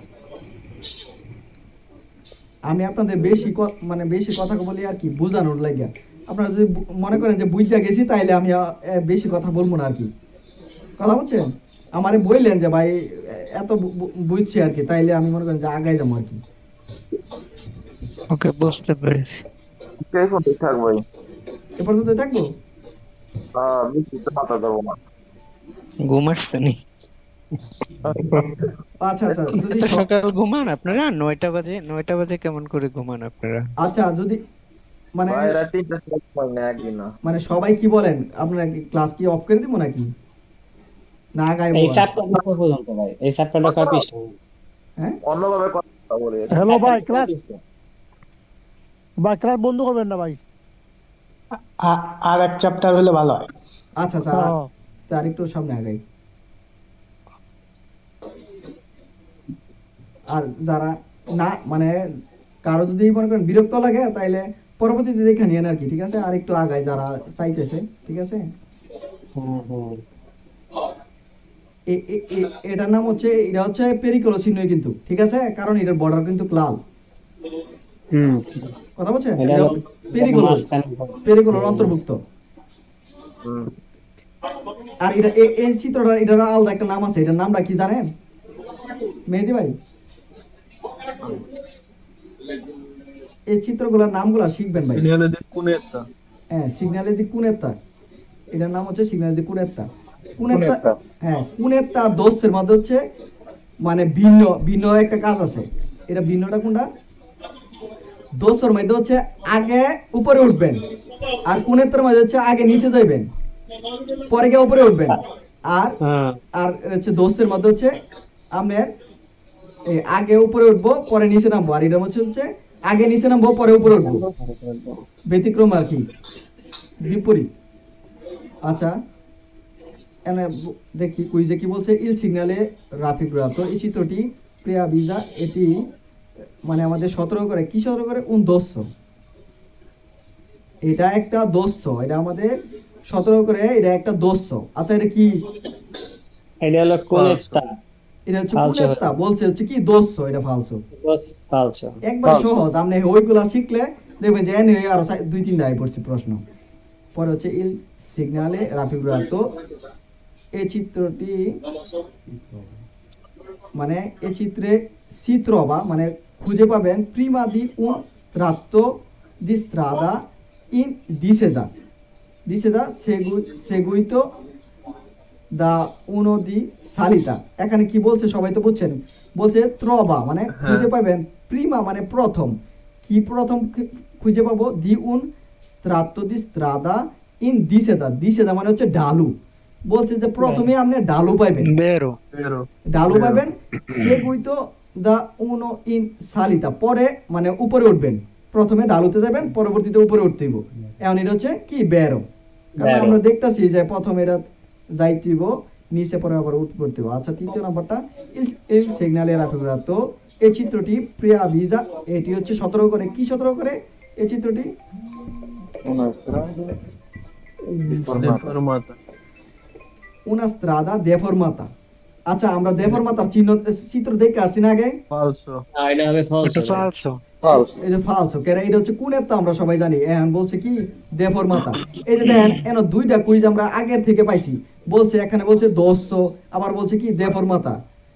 আমি আপনাদের বেশি কথা বলি আর কি, বোঝানোর লাগিয়া। আপনারা যদি মনে করেন যে বুঝা গেছি, তাইলে আমি বেশি কথা বলবো না আর কি। কথা বলছেন? আমারে বললেন যে ভাই এত বুঝছি আর কি, তাইলে আমি মনে করেন যে আগাই যাবো আর কি। ওকে, বুঝতে পেরেছি। থাকবো এ পর্যন্ত থাকবো। ঘুম আসছে নি? আচ্ছা যদি সকাল ঘুমান আপনারা 9টা বাজে কেমন করে ঘুমান আপনারা? আচ্ছা যদি মানে সবাই কি বলেন, আপনারা ক্লাস কি অফ করে দিব নাকি না আগাইবো? এই চ্যাপ্টারটা পর্যন্ত ভাই, এই চ্যাপ্টারটা কয় পৃষ্ঠা? হ্যাঁ, অন্যভাবে কথা বলি। হ্যালো ভাই, ক্লাস বন্ধ করবেন না ভাই, আর এক চ্যাপ্টার হলে ভালো হয়। আচ্ছা তার একটু সামনে আগাই। আর যারা না মানে কারো যদি মনে করেন বিরক্ত লাগে, তাইলে পরবর্তীতে দেখে নিয়েন আর কি, ঠিক আছে। আর একটু আগায় যারা চাইতেছে, ঠিক আছে। এটার নাম হচ্ছে, এটা হচ্ছে পেরিকোলো চিহ্ন কিন্তু, ঠিক আছে, কারণ এটার বর্ডার কিন্তু লাল। কথা বলছেন? পেরিকোলোর অন্তর্ভুক্ত। আর এটা এই চিত্রটা, এটার আলাদা একটা নাম আছে, এটার নামটা কি জানেন মেহেদি ভাই? এই চিত্রগুলোর নামগুলা শিখবেন ভাই। হ্যাঁ, সিগনালে দি কুনেত্তা, এটার নাম হচ্ছে সিগনালে দি কুনেত্তা। হ্যাঁ, কুনেত্তা আর দোস্তের মধ্যে হচ্ছে মানে ভিন্ন একটা কাজ আছে। এটা ভিন্নটা কোনটা? দোস্তের মধ্যে হচ্ছে আগে উপরে উঠবেন, আর কুনেত্তার মধ্যে হচ্ছে আগে নিচে যাইবেন, পরে গিয়ে উপরে উঠবেন। আর হচ্ছে দোস্তের মধ্যে হচ্ছে আপনার আগে উপরে উঠবো, পরে নিচে নামবো। আর এটার মধ্যে হচ্ছে আগে নিচে নামবো, পরে উপরে উঠবো, ব্যতিক্রম আর কি, বিপরীত। আচ্ছা, দেখি কুইজে কি বলছে। ইল সিগনালে রাফিগুরাতো, এই চিত্রটি প্রিয়া ভিজা, এটি মানে আমাদের সতর্ক করে, কি সতর্ক করে? un dosso, এটা একটা দোস্ত, এটা আমাদের সতর্ক করে, এটা একটা দোস্ত। আচ্ছা, এটা কি? এটা হলো কুনেত্তা, এটা হচ্ছে কুনেত্তা, বলছে হচ্ছে কি দোস্ত, এটা ফালসো। ফালসো একবার সহজ, আপনি ওইগুলা শিখলে দেখবেন যে এনে আরো 2-3টা আই পড়ছে প্রশ্ন। পরে হচ্ছে ইল সিগনালে রাফিগুরাতো, এই চিত্রটি মানে এই চিত্রে চিত্রবা মানে খুঁজে পাবেন Prima the un stratto di strada in discesa seguito da uno di salita। এখানে কি বলছে সবাই তো বুঝছেন, বলছে ত্রবা মানে খুঁজে পাবেন, প্রিমা মানে প্রথম, কি প্রথম খুঁজে পাবো, দি un stratto di strada in discesa মানে হচ্ছে ঢালু, বলছে যে প্রথমে আপনি ঢালু পাইবেন, ঢালু পাবেন, seguito da uno in salita পরে মানে উপরে উঠবেন, প্রথমে ঢালুতে যাবেন পরবর্তীতে উপরে উঠতে হইব। এখন এটা হচ্ছে কি বেরো, কারণ আমরা দেখতাছি যে প্রথমে এটা যাইতে হইব নিচে পরে আবার উঠতে হইব। আচ্ছা, তৃতীয় নাম্বারটা il segnale raffigurato, এই চিত্রটি preavvisa, এটি হচ্ছে সতর্ক করে, কি সতর্ক করে এই চিত্রটি, una strada deformata। আচ্ছা, আমরা দেফরমাতার চিত্র দেখে আসছি না আগে, এটা হবে falso। এই যে ফালসো কেন, এটা হচ্ছে কুনেত্তা আমরা সবাই জানি, এখন বলছে কি দেফরমাতা। এই যে দেখেন এন দুইটা কুইজ আমরা আগের থেকে পাইছি, বলছে এখানে বলছে দোষো, আবার বলছে কি দেফরমাতা,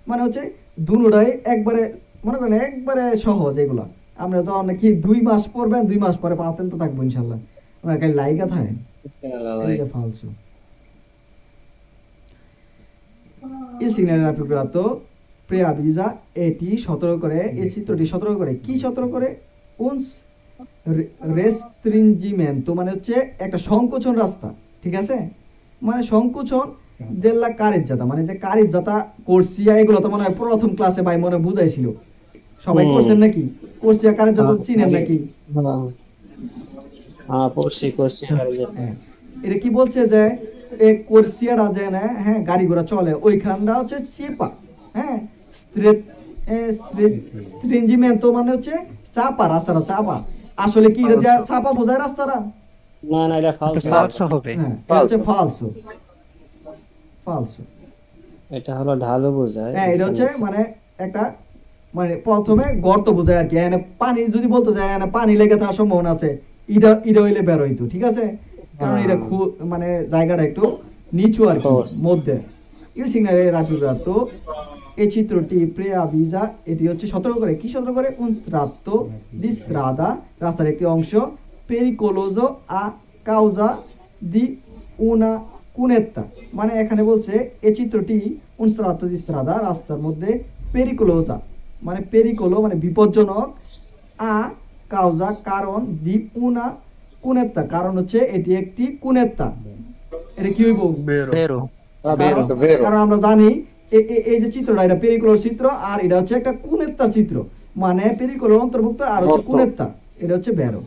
মানে হচ্ছে দুটোটাই একবারে মনে করেন একবারে সহজ। এগুলা আমরা যখন কি 2 মাস পড়বেন 2 মাস পরে পাতেন তো থাকবো ইনশাল্লাহ, আমরা খালি লাইকা থাকে ফালসো। Il segnale raffigurato preavvisa, এটি সতর্ক করে, এই চিত্রটি সতর্ক করে, কি সতর্ক করে, un restringimento মানে হচ্ছে একটা সংকোচন রাস্তা, ঠিক আছে, মানে সংকোচন della carreggiata মানে যে কারিজ্জাতা কোর্সিয়া, এগুলো তো মনে হয় প্রথম ক্লাসে ভাই মনে বুঝাইছিল, সবাই করছেন নাকি, কোর্সিয়া কারিজ্জাতা চিনেন নাকি? হ্যাঁ পড়ছি কারিজ্জাতা। এটা কি বলছে যে এই কোর্সিয়াটা যে না, হ্যাঁ গাড়ি ঘোড়া চলে ওইখানটা হচ্ছে চেপা, হ্যাঁ স্ট্রিঞ্জিমেন্টো মানে হচ্ছে চাপা, রাস্তাটা চাপা, আসলে কি এটা দিয়া চাপা বোঝায় রাস্তাটা, না না এটা falso হবে, হ্যাঁ এটা হচ্ছে ফালসো, এটা হলো ঢালু বোঝায়। হ্যাঁ এটা হচ্ছে মানে একটা মানে প্রথমে গর্ত বোঝায় আর কি, এখানে পানি যদি বলতে যায় এখানে পানি লেগে থাকার সম্ভাবনা আছে, ইটা হইলে বের হইতো, ঠিক আছে, কারণ এটা মানে জায়গাটা একটু নিচু আর কি মধ্যে। il segnale raffigurato, এই চিত্রটি preavvisa, এটি হচ্ছে সতর্ক করে, কি সতর্ক করে, un tratto di strada, রাস্তার একটি অংশ, pericoloso a causa di una cunetta, মানে এখানে বলছে এই চিত্রটি un tratto di strada, রাস্তার মধ্যে pericolosa মানে pericolo মানে বিপজ্জনক, a causa কারণ, di una cunetta কারণ হচ্ছে এটি একটি কুনেত্তা, এটা কি হইব, বেরো, কারণ আমরা জানি এই যে চিত্রটা এটা পেরিকোলোর চিত্র আর এটা হচ্ছে একটা কুনেত্তার চিত্র, মানে পেরিকোলোর অন্তর্ভুক্ত আর হচ্ছে কুনেত্তা, এটা হচ্ছে বেরো।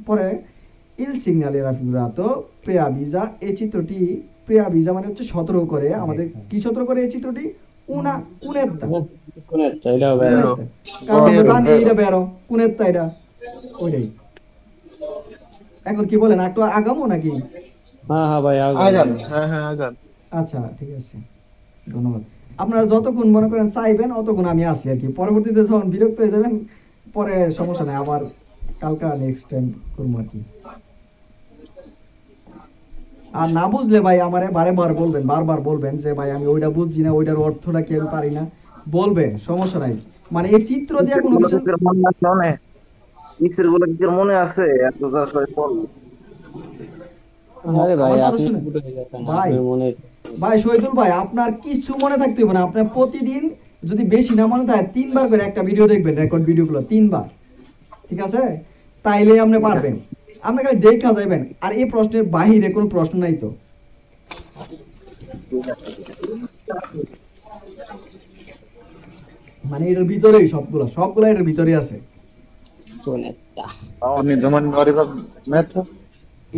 পরে il segnale raffigurato preavvisa, এই চিত্রটি preavvisa মানে হচ্ছে সতর্ক করে, আমাদের কি সতর্ক করে এই চিত্রটি, una cunetta, এটা বেরো, কারণ আমরা জানি এটা বেরো, কুনেত্তা এটা ওইটাই। এখন কি বলেন, একটু আগামো নাকি? হ্যাঁ ভাই আগান। আচ্ছা ঠিক আছে, ধন্যবাদ। আপনারা যতক্ষণ মনে করেন চাইবেন অতক্ষণ আমি আসি আর কি, পরবর্তীতে যখন বিরক্ত হয়ে যাবেন পরে সমস্যা নাই, আবার কালকা নেক্সট টাইম করবো আর কি। আর না বুঝলে ভাই আমারে বারবার বলবেন যে ভাই আমি ওইটা বুঝছি না, ওইটার অর্থটা কি আমি পারি না, বলবেন, সমস্যা নাই। মানে এই চিত্র দিয়ে কোনো কিছু মনে আছে এত ভাই শহীদুল ভাই, আপনার কিছু মনে থাকতে হবে না, আপনার প্রতিদিন যদি বেশি না মনে থাকে 3 বার করে একটা ভিডিও দেখবেন, রেকর্ড ভিডিওগুলো 3 বার, ঠিক আছে, তাইলে আপনি পারবেন, আপনি খালি দেখা যাবেন। আর এই প্রশ্নের বাহিরে কোনো প্রশ্ন নাই তো, মানে এটার ভিতরেই সবগুলা এটার ভিতরে আছে।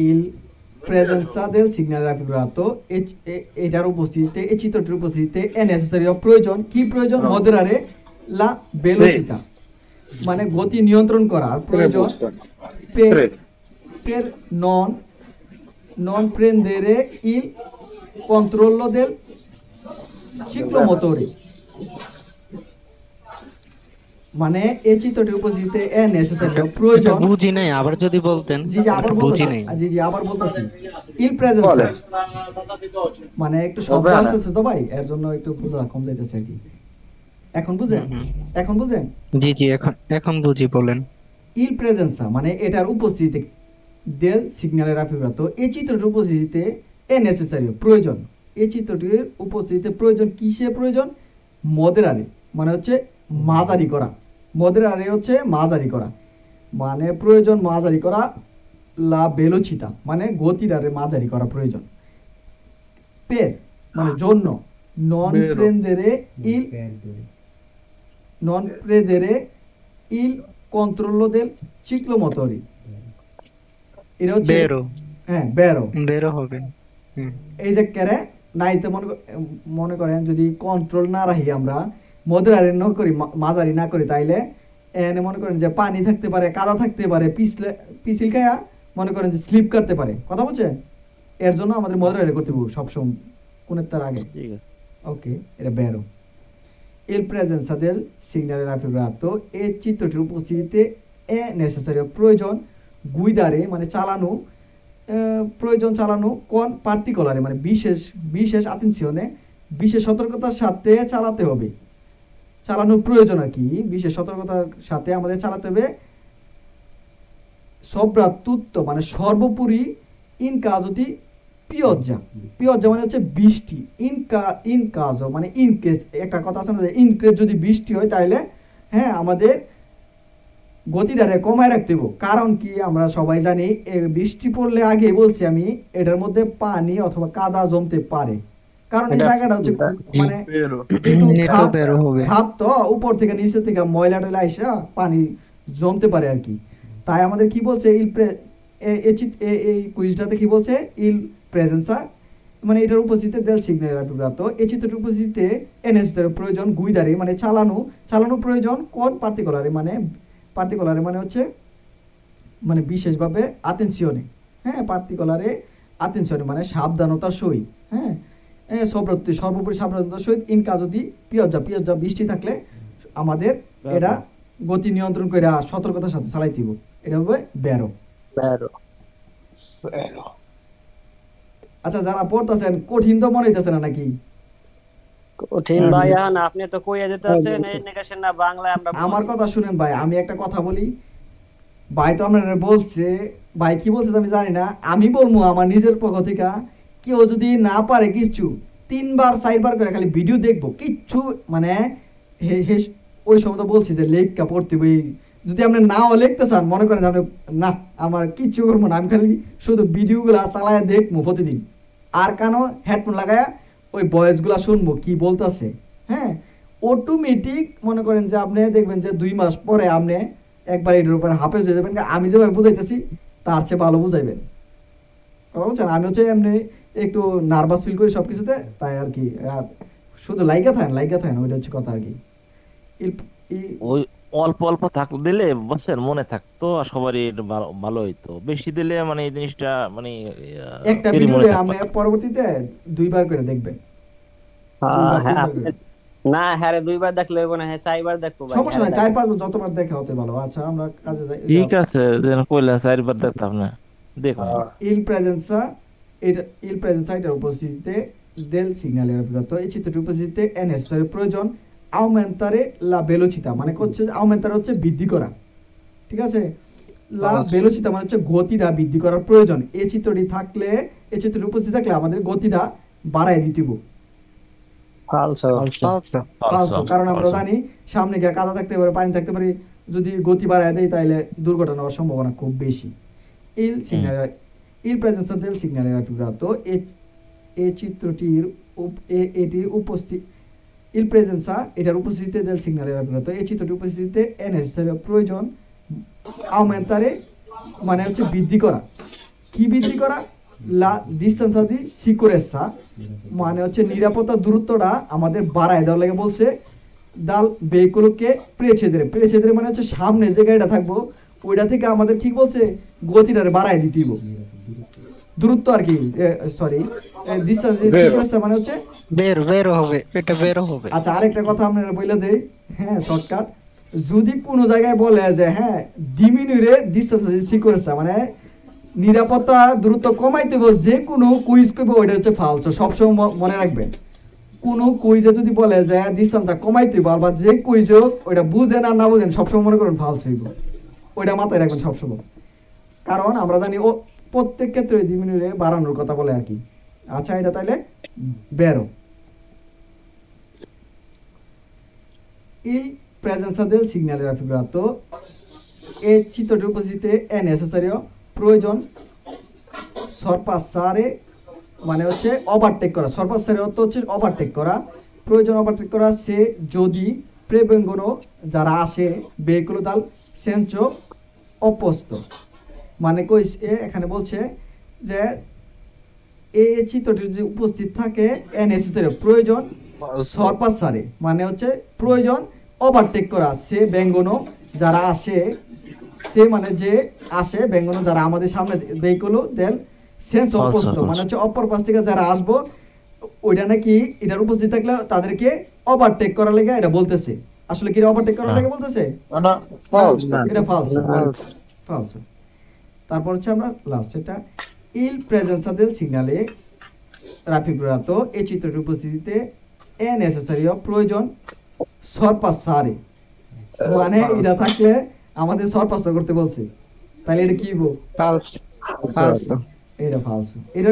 il presenza del segnale raffigurato, এটার উপস্থিতিতে, এই চিত্রটির উপস্থিতিতে è necessario, প্রয়োজন, কি প্রয়োজন, moderare la velocità মানে গতি নিয়ন্ত্রণ করার প্রয়োজন, per non prendere il controllo del ciclomotore, মানে এই চিত্রটির উপস্থিতিতে এ নেসেসারি প্রয়োজন। বুঝি নাই, আবার যদি বলতেন। জি জি আবার বুঝি বলতেছি, নাই। জি আবার বলতেছি। ইল প্রেজেন্সা মানে একটু শব্দ আসতেছে তো ভাই, এর জন্য একটু বোঝা কম যাইতেছে আর কি। এখন বুঝেন? এখন বুঝেন? জি এখন বুঝি, বলেন। ইল প্রেজেন্সা মানে এটার উপস্থিতিতে দেল সিগন্যালের ফিগুরাতো, এই চিত্রটির উপস্থিতিতে এ নেসেসারি প্রয়োজন। এই চিত্রটির উপস্থিতিতে প্রয়োজন, কিসে প্রয়োজন? মদেরারে মানে হচ্ছে মাঝারি করা, মদেরারে হচ্ছে মাঝারি করা, মানে প্রয়োজন মাঝারি করা। লা বেলোচিতা মানে গতিরারে মাঝারি করা প্রয়োজন। পের মানে জন্য, নন প্রেন্দেরে ইল, নন প্রেদেরে ইল কন্ট্রোলো দেল ciclomotori। এটা হচ্ছে হ্যাঁ বেরো হবে। এই যে কেরে নাইতে মনে করেন যদি কন্ট্রোল না রাখি আমরা, মদরারে ন করি, মাঝারি না করি, তাইলে এনে মনে করেন যে পানি থাকতে পারে, কাদা থাকতে পারে, পিছিল খায়া মনে করেন যে স্লিপ করতে পারে। কথা বলছেন? এর জন্য আমাদের মদরারে করতে হবে সবসময় কোনের তার আগে। ওকে, এটা বেরো। Il presenza del segnale raffigurato, এই চিত্রটির উপস্থিতিতে এ নেসেসারি প্রয়োজন গুইদারে মানে চালানো, প্রয়োজন চালানো কোন পার্টিকুলারে মানে বিশেষ আতেনশিয়নে, বিশেষ সতর্কতার সাথে চালাতে হবে। চালানোর প্রয়োজন আর কি, বিশেষ সতর্কতার সাথে আমাদের চালাতে হবে। সব্রাতুত্ব মানে সর্বোপরি ইন কাজতি পিয়জ্জা, পিয়জ্জা মানে হচ্ছে বৃষ্টি। ইন কাজ মানে ইন কেস, একটা কথা আছে না, ইন কেস যদি বৃষ্টি হয় তাহলে হ্যাঁ আমাদের গতিটারে কমায় রাখতে হবে। কারণ কি আমরা সবাই জানি বৃষ্টি পড়লে আগে বলছি আমি এটার মধ্যে পানি অথবা কাদা জমতে পারে। কারণ এই জায়গাটা হচ্ছে মানে খাত তো, উপর থেকে নিচে থেকে ময়লা টয়লা আইসা পানি জমতে পারে আর কি। তাই আমাদের কি বলছে এই কুইজটাতে কি বলছে? ইল প্রেজেন্সা মানে এটার উপস্থিতিতে দেল সিগন্যাল রাফিগ্রাতো, এই চিত্রটির উপস্থিতিতে এনএসের প্রয়োজন গুইদারে মানে চালানো প্রয়োজন কোন পার্টিকুলারে মানে হচ্ছে মানে বিশেষভাবে আতেনশিয়নে, হ্যাঁ পার্টিকুলারে আতেনশিয়নে মানে সাবধানতার সহিত, হ্যাঁ সর্বোপরি সাবধানতার সহিত ইন কাজতি পিয়জ্জা বৃষ্টি থাকলে আমাদের এটা গতি নিয়ন্ত্রণ করে সতর্কতার সাথে চালাইতে হবে। এটা হবে বেরো। আচ্ছা যারা পড়তেছেন কঠিন তো মনে হইতেছে না নাকি? কঠিন ভাই, আপনি তো কইয়া দিতে আছেন এই নেগেশন না বাংলায় আমরা। আমার কথা শুনেন ভাই, আমি একটা কথা বলি। ভাই তো আপনারা বলছে, ভাই কি বলছে আমি জানি না, আমি বলবো আমার নিজের পক্ষ থেকে, কেউ যদি না পারে কিছু 3বার 4বার করে খালি ভিডিও দেখবো, কিচ্ছু মানে ওই সময় তো বলছি যে লেখা পড়তে বই, যদি আপনি নাও লিখতে চান মনে করেন আপনি না আমার কিচ্ছু করবো না, আমি খালি শুধু ভিডিওগুলো চালায় দেখবো প্রতিদিন, আর কেন হেডফোন লাগায় ওই ভয়েসগুলো শুনবো কি বলতেছে। হ্যাঁ অটোমেটিক মনে করেন যে আপনি দেখবেন যে 2 মাস পরে আপনি একবার এটার উপরে হাফেজ হয়ে যাবেন। আমি যেভাবে বুঝাইতেছি তার চেয়ে ভালো বুঝাইবেন। বুঝছেন? আমি হচ্ছে এমনি একটু নার্ভাস ফিল করি সব কিছুতে, তাই আর কি। আর শুধু লাইকা থাকেন ওইটা হচ্ছে কথা আর কি। ওই অল্প অল্প থাকলে দিলে বসেন মনে থাকতো, সবারই ভালো হইতো। বেশি দিলে মানে এই জিনিসটা মানে একটা ভিডিও আপনি পরবর্তীতে 2বার করে দেখবেন। না হ্যাঁ 2বার দেখলে হইব না, হ্যাঁ 4বার দেখবো ভাই। সমস্যা নাই, 4-5 যতবার দেখা হতে ভালো। আচ্ছা আমরা কাজে যাই। ঠিক আছে, যেন কইলা 4বার দেখতাম না, দেখো। ইল প্রেজেন্সা এটার উপস্থিতিতে দেল সিগন্যালে রাফিগ্রাতো, এই চিত্রটির উপস্থিতিতে এনএসের প্রয়োজন aumentare la velocità মানে হচ্ছে aumentare হচ্ছে বৃদ্ধি করা, ঠিক আছে। লা velocità মানে হচ্ছে গতিটা বৃদ্ধি করার প্রয়োজন। এই চিত্রটি থাকলে, এই চিত্রটি উপস্থিত থাকলে আমাদের গতিটা বাড়ায় দিতে হবে। ফালসো, কারণ আমরা জানি সামনে গিয়ে কাদা থাকতে পারে, পানি থাকতে পারে, যদি গতি বাড়ায় দেয় তাহলে দুর্ঘটনা হওয়ার সম্ভাবনা খুব বেশি। Il presenza del segnale raffigurato, এই চিত্রটির il presenza এটার উপস্থিতিতে del segnale raffigurato, এই চিত্রটির উপস্থিতিতে è necessario প্রয়োজন aumentare মানে হচ্ছে বৃদ্ধি করা। কি বৃদ্ধি করা? la distanza di sicurezza মানে হচ্ছে নিরাপত্তা দূরত্বটা আমাদের বাড়ায় দেওয়ার লাগে বলছে। dal veicolo che precedere মানে হচ্ছে সামনে যে গাড়িটা থাকবো ওইটা থেকে আমাদের ঠিক বলছে গতিটা বাড়ায় দিতে হবে, দূরত্ব আর কি, সরি ডিসটেন্স সিকুয়েন্স মানে হচ্ছে বের হবে, এটা বের হবে। আচ্ছা আরেকটা কথা আপনারা বলে দেই, হ্যাঁ শর্টকাট, যদি কোনো জায়গায় বলে যে হ্যাঁ ডিমিনুরে ডিস্টেন্স সি করেছে মানে নিরাপত্তা দূরত্ব কমাইতে হবে, যে কোনো কুইজ করবে ওইটা হচ্ছে ফালস। সবসময় মনে রাখবেন, কোনো কুইজে যদি বলে যে ডিস্টেন্সটা কমাইতে হবে বা যে কুইজে ওইটা বুঝেন আর না বুঝেন সবসময় মনে করেন ফালস হইব, ওইটা মাথায় রাখবেন সবসময়। কারণ আমরা জানি ও প্রত্যেক ক্ষেত্রে ডিমিনুরে বাড়ানোর কথা বলে আর কি। আচ্ছা এটা তাইলে 12 il presenza del segnale raffigurato e চিত্রটির উপস্থিতিতে è necessario প্রয়োজন সরপাসারে মানে হচ্ছে ওভারটেক করা, সরপাসারে অর্থ হচ্ছে ওভারটেক করা, প্রয়োজন ওভারটেক করা সে যদি prevengono যারা আসে veicolo dal senso opposto মানে কই এখানে বলছে যে এই চিত্রটি যদি উপস্থিত থাকে è necessario প্রয়োজন সরপাসারে মানে হচ্ছে প্রয়োজন ওভারটেক করা সে বেঙ্গনো যারা আসে, সে মানে যে আসে বেঙ্গনো যারা আমাদের সামনে ভেহিকল দেল সেন্স অপোস্ত মানে হচ্ছে অপর পাশ থেকে যারা আসবো ওইটা নাকি এটার উপস্থিত থাকলে তাদেরকে ওভারটেক করা লাগে এটা বলতেছে। আসলে কি ওভারটেক করা লাগে বলতেছে? না ফালস, এটা ফালস ফালস। তারপর হচ্ছে আমরা লাস্ট এটা il presenza del segnale raffigurato এই চিত্রটির উপস্থিতিতে è necessario প্রয়োজন সরপাসারে মানে এটা থাকলে আমাদের সরপাস করতে বলছে, তাহলে এটা কি ফালস ফালস এটা ফালস। এটা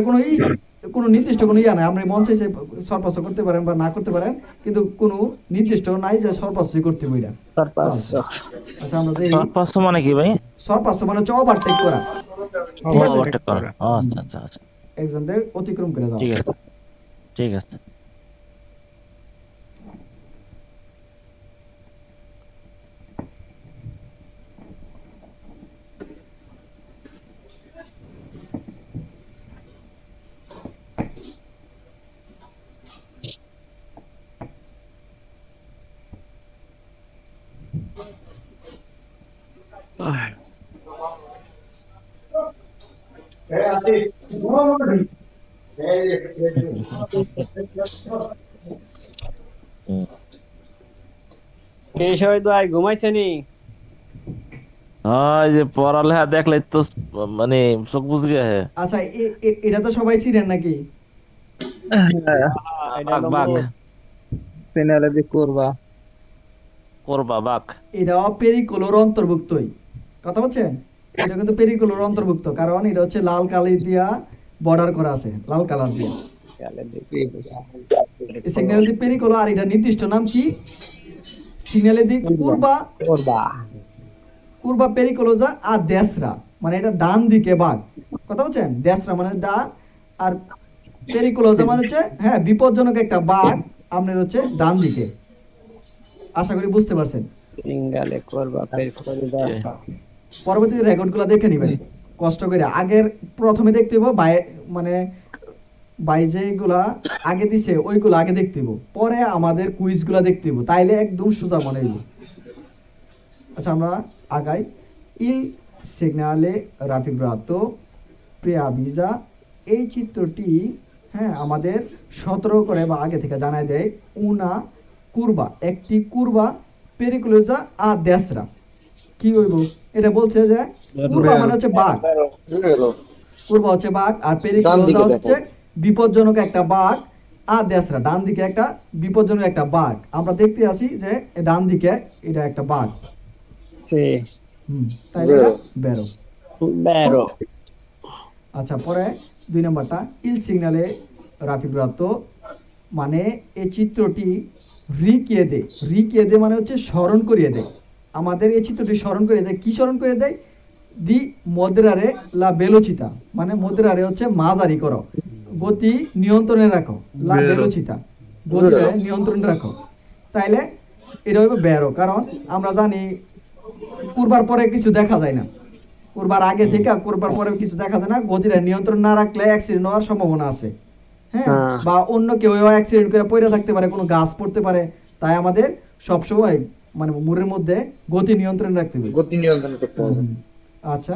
কোনো নির্দিষ্ট কোনো ইয়া নাই, আমরা মন চাইছে সরপাস করতে পারেন বা না করতে পারেন, কিন্তু কোনো নির্দিষ্ট নাই যে সরপাস করতে হবে এটা সরপাস। আচ্ছা আমরা দেখি সরপাস মানে কি ভাই? সরপাস মানে হচ্ছে ওভারটেক করা, ওভারটেক করা। আচ্ছা আচ্ছা আচ্ছা, একজনকে অতিক্রম করে দাও। ঠিক আছে ঠিক আছে। ঘুমাইছেনি? যে পড়ালেখা দেখলে তো মানে চোখ বুঝ গে। আচ্ছা এটা তো সবাই চিনেন নাকি? এটা পেরিকোলোর অন্তর্ভুক্তই, কথা বলছেন? এটা কিন্তু পেরিকোলোর অন্তর্ভুক্ত, কারণ এটা হচ্ছে লাল কালি দিয়া বর্ডার করা আছে, লাল কালার দিয়ে সিগন্যাল দি পেরিকোলো। আর এটা নির্দিষ্ট নাম কি? সিগন্যালে দি কুরবা পেরিকোলোজা আর দেশরা মানে এটা ডান দিকে বাঘ, কথা বলছেন? দেশরা মানে ডান আর পেরিকোলোজা মানে হচ্ছে হ্যাঁ বিপজ্জনক একটা বাঘ আপনার হচ্ছে ডান দিকে। আশা করি বুঝতে পারছেন। পরবর্তীতে রেকর্ডগুলো দেখে নিবেন কষ্ট করে, আগের প্রথমে দেখতে হইব মানে যেগুলা আগে দিছে ওইগুলো আগে দেখতে হইব, পরে আমাদের কুইজগুলো দেখতে হইব, তাইলে একদম সোজা মনে হইব। আচ্ছা আমরা আগাই। il segnale raffigurato preavvisa এই চিত্রটি হ্যাঁ আমাদের সতর্ক করে বা আগে থেকে জানাই দেয় una curva একটি কুরবা পেরিকোলোজা আর দেশরা কি হইব? এটা বলছে যে কুরবা মানে হচ্ছে বাঘ, কুরবা হচ্ছে বাঘ আর পেরিকোলোজা হচ্ছে বিপজ্জনক একটা বাঘ আর দেশরা ডান দিকে একটা বিপজ্জনক একটা বাঘ। আমরা দেখতে আসি যে ডান দিকে এটা একটা বাঘ, তাইলে এটা বেরো। আচ্ছা পরে 2 নম্বরটা il segnale raffigurato মানে এই চিত্রটি রিকিয়ে দে মানে হচ্ছে স্মরণ করিয়ে দেয় আমাদের, এই চিত্রটি স্মরণ করিয়ে দেয়। কি স্মরণ করে দেয়? দি মদ্রারে লা বেলোচিতা মানে মদ্রারে হচ্ছে মাঝারি করো, গতি নিয়ন্ত্রণে রাখো, লা বেলোচিতা গতিটা নিয়ন্ত্রণে রাখো। তাইলে এটা হইবে বেরো, কারণ আমরা জানি কুরবার পরে কিছু দেখা যায় না, কুরবার আগে থেকে কুরবার পরে কিছু দেখা যায় না, গতিটা নিয়ন্ত্রণ না রাখলে অ্যাক্সিডেন্ট হওয়ার সম্ভাবনা আছে। হ্যাঁ বা অন্য কেউ অ্যাক্সিডেন্ট করে পড়ে থাকতে পারে, কোনো গাছ পড়তে পারে, তাই আমাদের সবসময় মানে মুরের মধ্যে গতি নিয়ন্ত্রণ রাখতে হবে, গতি নিয়ন্ত্রণ করতে হবে। আচ্ছা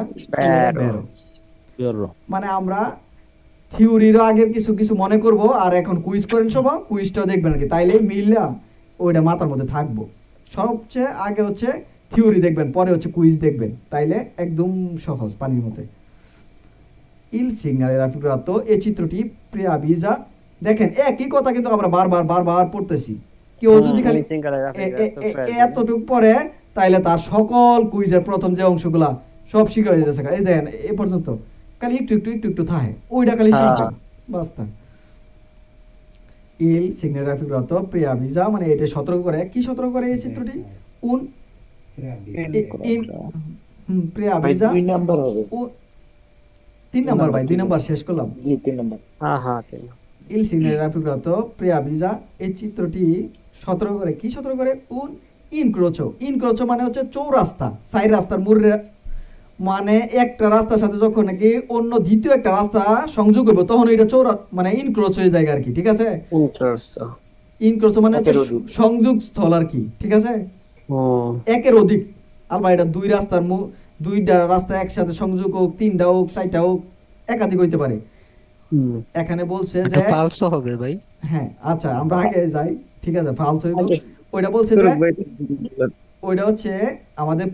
মানে আমরা থিওরির আগের কিছু কিছু মনে করব আর এখন কুইজ করেন সবাই, কুইজটাও দেখবেন আর কি, তাইলে মিললা ওইটা মাথার মধ্যে থাকবো সবচেয়ে আগে হচ্ছে থিওরি দেখবেন, পরে হচ্ছে কুইজ দেখবেন, তাইলে একদম সহজ পানির মতো। ইল সিগনালে রাফিগurato এই চিত্রটি প্রিয়াভিজা, দেখেন একই কথা কিন্তু আমরা বারবার পড়তেছি। কেউ যদি খালি এতটুক পরে তাইলে তার সকল কুইজের প্রথম যে অংশগুলা সব শিখে হয়ে যেতেছে। এই দেখেন এ পর্যন্ত খালি একটু থাকে, ওইটা খালি শিখবেন বাস্তা। ইল সিগনালে রাফিগurato প্রিয়াভিজা মানে এটা সতর্ক করে, কি সতর্ক করে এই চিত্রটি? উন প্রিয়াভিজা 2 নাম্বার হবে, 3 নাম্বার ভাই, 2 নাম্বার শেষ করলাম। 3 নাম্বার, হ্যাঁ 3। ইল সিগনালে রাফিগurato প্রিয়াভিজা এই চিত্রটি সতর্ক করে, কি সতর্ক করে? উন ইনক্রোচো মানে হচ্ছে চৌরাস্তা, সাইড রাস্তার মোড়ে, মানে একটা রাস্তার সাথে যখন নাকি অন্য দ্বিতীয় একটা রাস্তা সংযোগ হবে তখন এটা মানে ইনক্রোচ হয়ে যায় আর কি, ঠিক আছে? ইনক্রোচ মানে হচ্ছে সংযোগ স্থল আর কি, ঠিক আছে? একের অধিক, আলবা এটা দুইটা রাস্তা একসাথে সংযোগ হোক, 3টা হোক, 4টা হোক, একাধিক হইতে পারে। এখানে বলছে যে ফালসো হবে ভাই। হ্যাঁ আচ্ছা আমরা আগে যাই, ঠিক আছে? ফালসো হইব, ওইটা বলছে যে ওইটা হচ্ছে আমাদের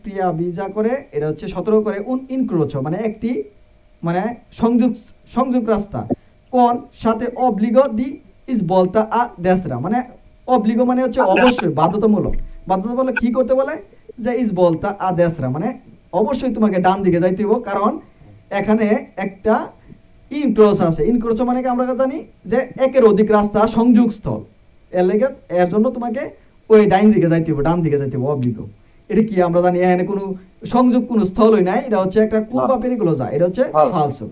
প্রিয়াভিজা করে, এটা হচ্ছে সতর্ক করে উন ইনক্রোচো মানে একটি মানে সংযোগ রাস্তা, কোন সাথে অবলিগো দি ইস বলতা আ দেসরা, মানে অবলিগো মানে হচ্ছে অবশ্যই বাধ্যতামূলক কি করতে বলে? যে ইস বলতা আ দেসরা মানে অবশ্যই তোমাকে ডান দিকে যাইতে হবে, কারণ এখানে একটা ইনক্রোচ আছে। ইনক্রোচ মানে কি আমরা জানি যে একের অধিক রাস্তা সংযোগ স্থল, এর জন্য তোমাকে ওই ডাইন দিকে যাইতে হবে, ডান দিকে যাইতে হবে, অবলিগো। এটা কি আমরা জানি এখানে কোনো সংযোগ কোনো স্থলই নাই, এটা হচ্ছে একটা কুরবা পেরিকুলোসা, এটা হচ্ছে ফালসো।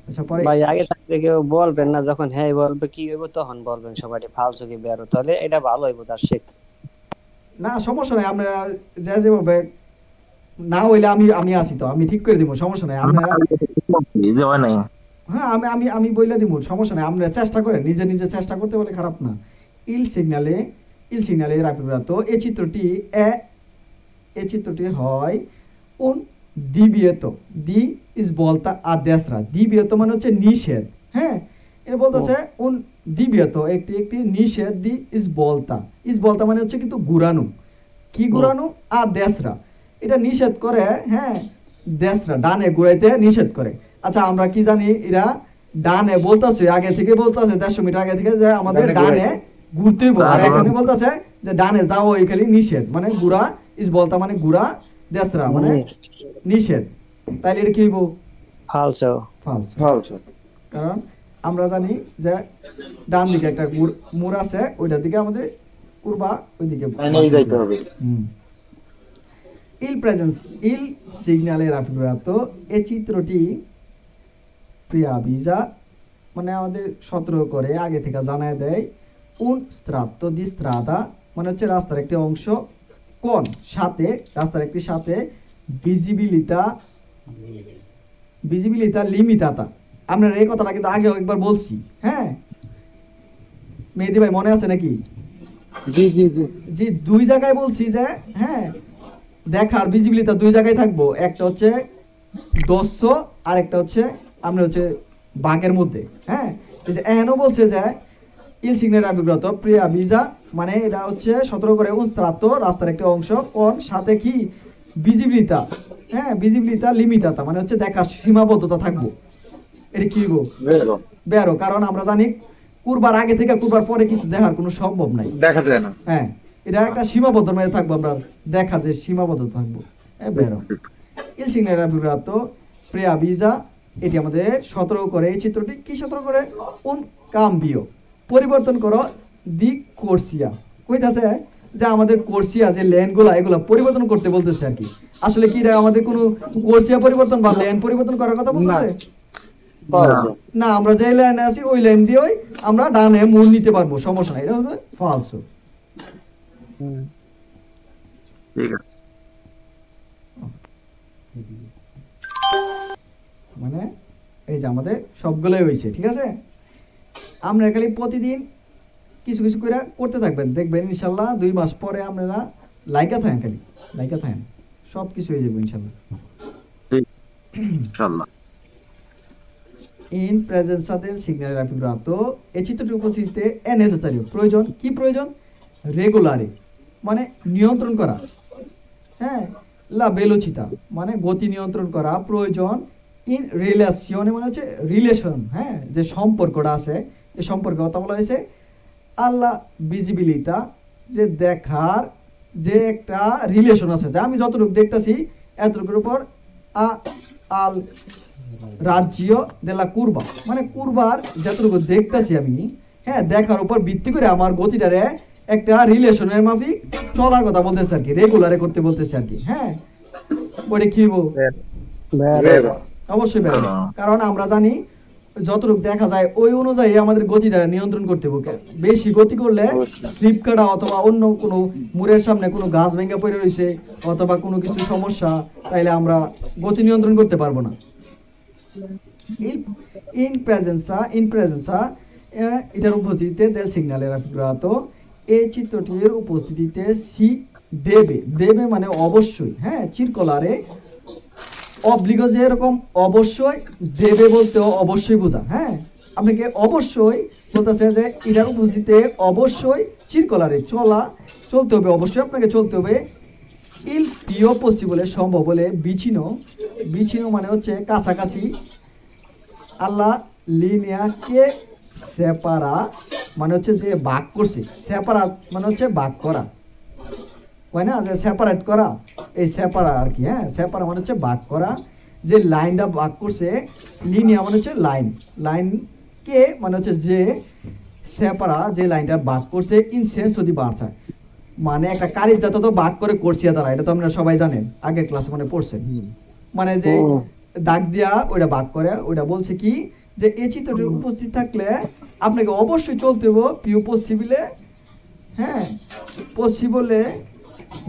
আচ্ছা পরে ভাই আগে থাকতে কেউ বলবেন না, যখন হ্যাঁ বলবে কি হইব তখন বলবেন সবাই ফালসো কি বেরো, তাহলে এটা ভালো হইব তার শিখতে। না সমস্যা নাই, আমরা যেভাবে না হইলে আমি আসি তো, আমি ঠিক করে দিব, সমস্যা নাই। আপনারা হ্যাঁ আমি বইলা দিব, সমস্যা নাই। আমরা চেষ্টা করেন, নিজে চেষ্টা করতে বলে খারাপ না। ইল সিগনালে রাফিগurato এই চিত্রটি হয় উন দিবিয়েতো, দি ইস বলতা আ দেসরা, দিবিয়েতো মানে হচ্ছে নিষেধ, হ্যাঁ এটা বলতেছে উন দিবিয়েতো একটি নিষেধ, দি ইস বলতা মানে হচ্ছে কিন্তু ঘুরানো, কি ঘুরানো? আ দেসরা, এটা নিষেধ করে, হ্যাঁ দেসরা ডানে ঘুরাইতে নিষেধ করে। আচ্ছা আমরা কি জানি, এরা ডানে বলতেছে, আগে থেকে বলতেছে 150 মিটার আগে থেকে যে আমাদের ডানে ঘুরতে হবে, আর এখানে বলতেছে যে ডানে যাও, এই খালি নিষেধ মানে ঘুরা, ইস বলতা মানে ঘুরা, দেসরা মানে নিষেধ, তাইলে এটা কি হইব? ফালসো। কারণ আমরা জানি যে ডান দিকে একটা মোড় আছে, ওইটার দিকে আমাদের কুরবা ওইদিকে যাইতে হবে। ইল সিগনালে রাফিগurato এই চিত্রটি প্রিয়াভিজা মানে আমাদের সতর্ক করে, আগে থেকে জানায় দেয়, উন strato di strada মানে হচ্ছে রাস্তার একটি অংশ, কোন সাথে রাস্তার একটি সাথে ভিজিবিলিতা লিমিটাতা। আমরা এই কথাটা কিন্তু আগে একবার বলছি, হ্যাঁ মেহেদি ভাই মনে আছে নাকি? জি 2 জায়গায় বলছি যে হ্যাঁ দেখার ভিজিবিলিটি 2 জায়গায় থাকবো, একটা হচ্ছে দস্য আর একটা হচ্ছে আমরা হচ্ছে বাঘের মধ্যে, হ্যাঁ এই যে এনো বলছে যে ইল সিগনালে রাফিগurato প্রিয়াভিজা মানে এটা হচ্ছে সতর্ক করে উন strato রাস্তার একটা অংশ, কোন সাথে কি ভিজিবিলিতা, হ্যাঁ ভিজিবিলিতা লিমিটাতা মানে হচ্ছে দেখার সীমাবদ্ধতা থাকবো। এটা কি হইব? বেরো, কারণ আমরা জানি কুরবার আগে থেকে কুরবার পরে কিছু দেখার কোনো সম্ভব নাই, দেখা যায় না, হ্যাঁ এটা একটা সীমাবদ্ধ মধ্যে থাকবো, আমরা দেখার যে সীমাবদ্ধ থাকবো, বেরো। ইল সিগনালে রাফিগurato প্রিয়াভিজা এটি আমাদের সতর্ক করে, এই চিত্রটি কি সতর্ক করে? উন কাম্বিও পরিবর্তন করো, দি কোর্সিয়া কইতাছে যে আমাদের কোর্সিয়া যে লেনগুলা এগুলা পরিবর্তন করতে বলতেছে আর কি। আসলে কি এটা আমাদের কোনো কোর্সিয়া পরিবর্তন বা লেন পরিবর্তন করার কথা বলতেছে না, আমরা যে লাইনে আছি ওই লাইন দিয়ে আমরা ডানে মোড় নিতে পারবো, সমস্যা নাই, এটা হবে ফালসো। ঠিক আছে, মানে এই যে আমাদের সবগুলোই হয়েছে, ঠিক আছে? আমরা খালি প্রতিদিন কিছু কিছু করে করতে থাকবেন, দেখবেন ইনশাল্লাহ 2 মাস পরে আপনারা লাইকা থাকেন, সব কিছু হয়ে যাবে ইনশাল্লাহ। ইন প্রেজেন্সা del segnale raffigurato এই চিত্রটির উপস্থিতিতে è necessario প্রয়োজন কি প্রয়োজন রেগুলারে মানে নিয়ন্ত্রণ করা হ্যাঁ লা velocità মানে গতি নিয়ন্ত্রণ করা প্রয়োজন ইন রিলেশনে মানে হচ্ছে রিলেশন হ্যাঁ যে সম্পর্কটা আছে এই সম্পর্কে কথা বলা হয়েছে আল্লা ভিজিবিলিটা যে দেখার যে একটা রিলেশন আছে যে আমি যতটুকু দেখতেছি এতটুকুর উপর আল রাজ্য দেলা কুরবা মানে কুরবার যতটুকু দেখতেছি আমি হ্যাঁ দেখার উপর ভিত্তি করে আমার গতিটারে একটা রিলেশনের মাফিক চলার কথা বলতেছে আর কি রেগুলারে করতে বলতেছে আর কি হ্যাঁ ওটা কি অবশ্যই কারণ আমরা জানি যতটুকু দেখা যায় ওই অনুযায়ী আমাদের গতিটা নিয়ন্ত্রণ করতে হবে বেশি গতি করলে স্লিপ কাটা অথবা অন্য কোনো মুড়ের সামনে কোনো গাছ ভেঙে পড়ে রয়েছে অথবা কোনো কিছু সমস্যা তাইলে আমরা গতি নিয়ন্ত্রণ করতে পারবো না ইন প্রেজেন্সা এটার উপস্থিতিতে del segnale raffigurato এই চিত্রটির উপস্থিতিতে সি দেবে মানে অবশ্যই হ্যাঁ চিরকলারে অবলিগো যে এরকম অবশ্যই দেবে বলতে অবশ্যই বোঝা হ্যাঁ আপনাকে অবশ্যই বলতেছে যে এটার উপস্থিতিতে অবশ্যই চিরকলারে চলতে হবে অবশ্যই আপনাকে চলতে হবে ইল পিও পসিবলে সম্ভব বলে বিচিনো মানে হচ্ছে কাছাকাছি আল্লাহ লিনিয়াকে সেপারা মানে হচ্ছে যে ভাগ করছে সেপারা মানে হচ্ছে ভাগ করা হয় না যে সেপারেট করা এই সেপারা আর কি হ্যাঁ সেপারা মানে হচ্ছে ভাগ করা যে লাইনটা ভাগ করছে লিনিয়া মানে হচ্ছে লাইন কে মানে হচ্ছে যে সেপারা যে লাইনটা ভাগ করছে ইন সেন্স যদি বাড়ছে মানে একটা কারির যাতে তো ভাগ করে করছিয়া তারা এটা তো আপনারা সবাই জানেন আগের ক্লাসে মানে পড়ছেন মানে যে দাগ দিয়া ওইটা ভাগ করে ওইটা বলছে কি যে এই চিত্রটি উপস্থিত থাকলে আপনাকে অবশ্যই চলতে হবে পিউ পসিবলে হ্যাঁ পসিবলে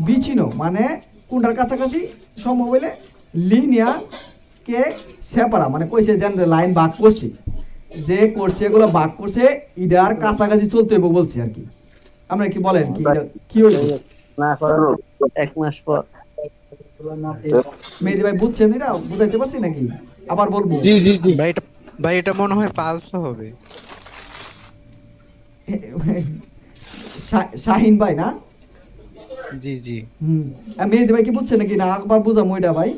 বিচিনো মানে কোনটার কাছাকাছি সম্ভব হইলে লিনিয়া কে সেপারা মানে কইছে যে লাইন ভাগ করছে যে করছে এগুলো ভাগ করছে ইডার কাছাকাছি চলতে হবে বলছি আর কি আমরা কি বলেন কি কি হইল না করো এক মাস পর মেহেদি ভাই বুঝছেন এটা বুঝাইতে পারছি নাকি আবার বলবো জি জি জি ভাই এটা মনে হয় পালস হবে শাহিন ভাই না জি জি মেহেদি ভাই কি বুঝছেন নাকি না একবার বুঝামু এটা ভাই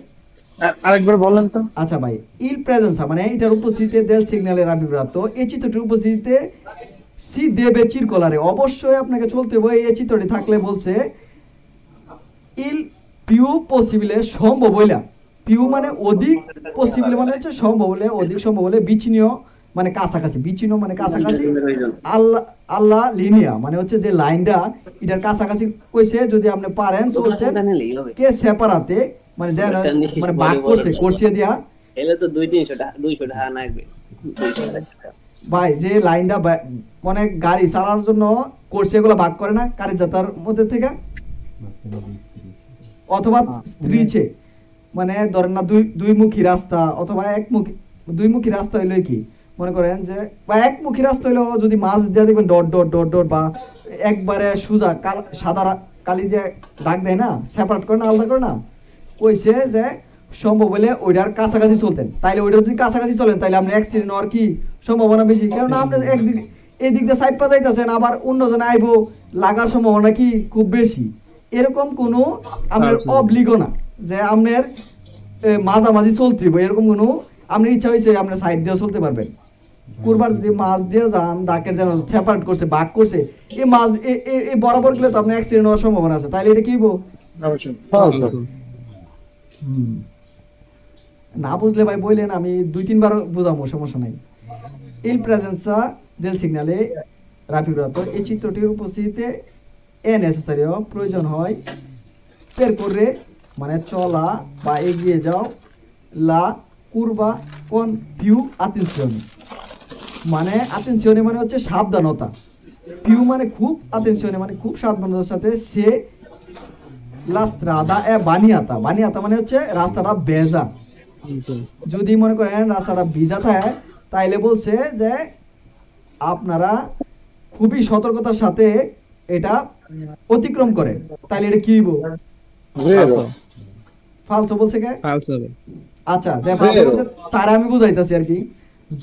আরেকবার বলেন তো আচ্ছা ভাই ইল প্রেজেন্সা মানে এটার উপস্থিতিতে del segnale raffigurato এই চিত্রটির উপস্থিতিতে সি দেবে চিরকলারে অবশ্যই আপনাকে চলতে হবে এই চিত্রটি থাকলে বলছে ইল পিউ পসিবলে সম্ভব হইলা পিউ মানে অধিক পসিবলে মানে হচ্ছে সম্ভব হলে অধিক সম্ভব হলে বিচিনীয় মানে কাছাকাছি বিচিনো মানে কাছাকাছি আল্লাহ লিনিয়া মানে হচ্ছে যে লাইনটা এটার কাছাকাছি কইছে যদি আপনি পারেন চলতেন কে সেপারাতে মানে যে মানে ভাগ করছে দিয়া এলে তো 200 টাকা লাগবে ভাই যে লাইনটা মানে গাড়ি চালানোর জন্য করছে এগুলো ভাগ করে না গাড়ি যাতার মধ্যে থেকে অথবা স্ত্রীছে মানে ধরেন না দুই মুখী রাস্তা অথবা দুই মুখী রাস্তা হইলো কি মনে করেন যে বা একমুখী রাস্তা হইলো যদি মাছ দিয়ে দেখবেন ডট ডট ডট ডট বা একবারে সুজা সাদা কালি দিয়ে দাগ দেয় না সেপারেট করে না আলাদা করে না কইছে যে সম্ভব হলে ওইটার কাছাকাছি চলতেন তাইলে ওইটা যদি কাছাকাছি চলেন তাইলে আপনি অ্যাক্সিডেন্ট হওয়ার কি সম্ভাবনা বেশি কারণ আপনি একদিক এই দিক দিয়ে সাইড যাইতেছেন আবার অন্যজনে আইবো লাগার সম্ভাবনা কি খুব বেশি এরকম কোনো আপনার অবলিগো না যে আপনার মাঝামাঝি চলতে হবে এরকম কোনো আপনার ইচ্ছা হয়েছে আপনার সাইড দিয়ে চলতে পারবেন কুরবার যদি মাছ দিয়ে যান ডাকের যেন সেপারেট করছে ভাগ করছে এই মাছ এই বরাবর গেলে তো আপনার অ্যাক্সিডেন্ট হওয়ার সম্ভাবনা আছে তাইলে এটা কি না বুঝলে ভাই বললেন আমি 2-3 বার বুঝাবো সমস্যা নাই ইল প্রেজেন্সা del segnale raffigurato এই চিত্রটির উপস্থিতিতে এ নেসেসারিও প্রয়োজন হয় percorre মানে চলা বা এগিয়ে যাও লা curva con più attenzione মানে attenzione মানে হচ্ছে সাবধানতা più মানে খুব attenzione মানে খুব সাবধানতার সাথে সে la strada è bagnata মানে হচ্ছে রাস্তাটা ভেজা যদি মনে করেন রাস্তাটা ভিজা থাকে তাইলে বলছে যে আপনারা খুবই সতর্কতার সাথে এটা অতিক্রম করেন তাইলে এটা কি হইব ফালসো বলছে কে ফালসো আচ্ছা যে ফালসো বলছে তারা আমি বুঝাইতাছি আর কি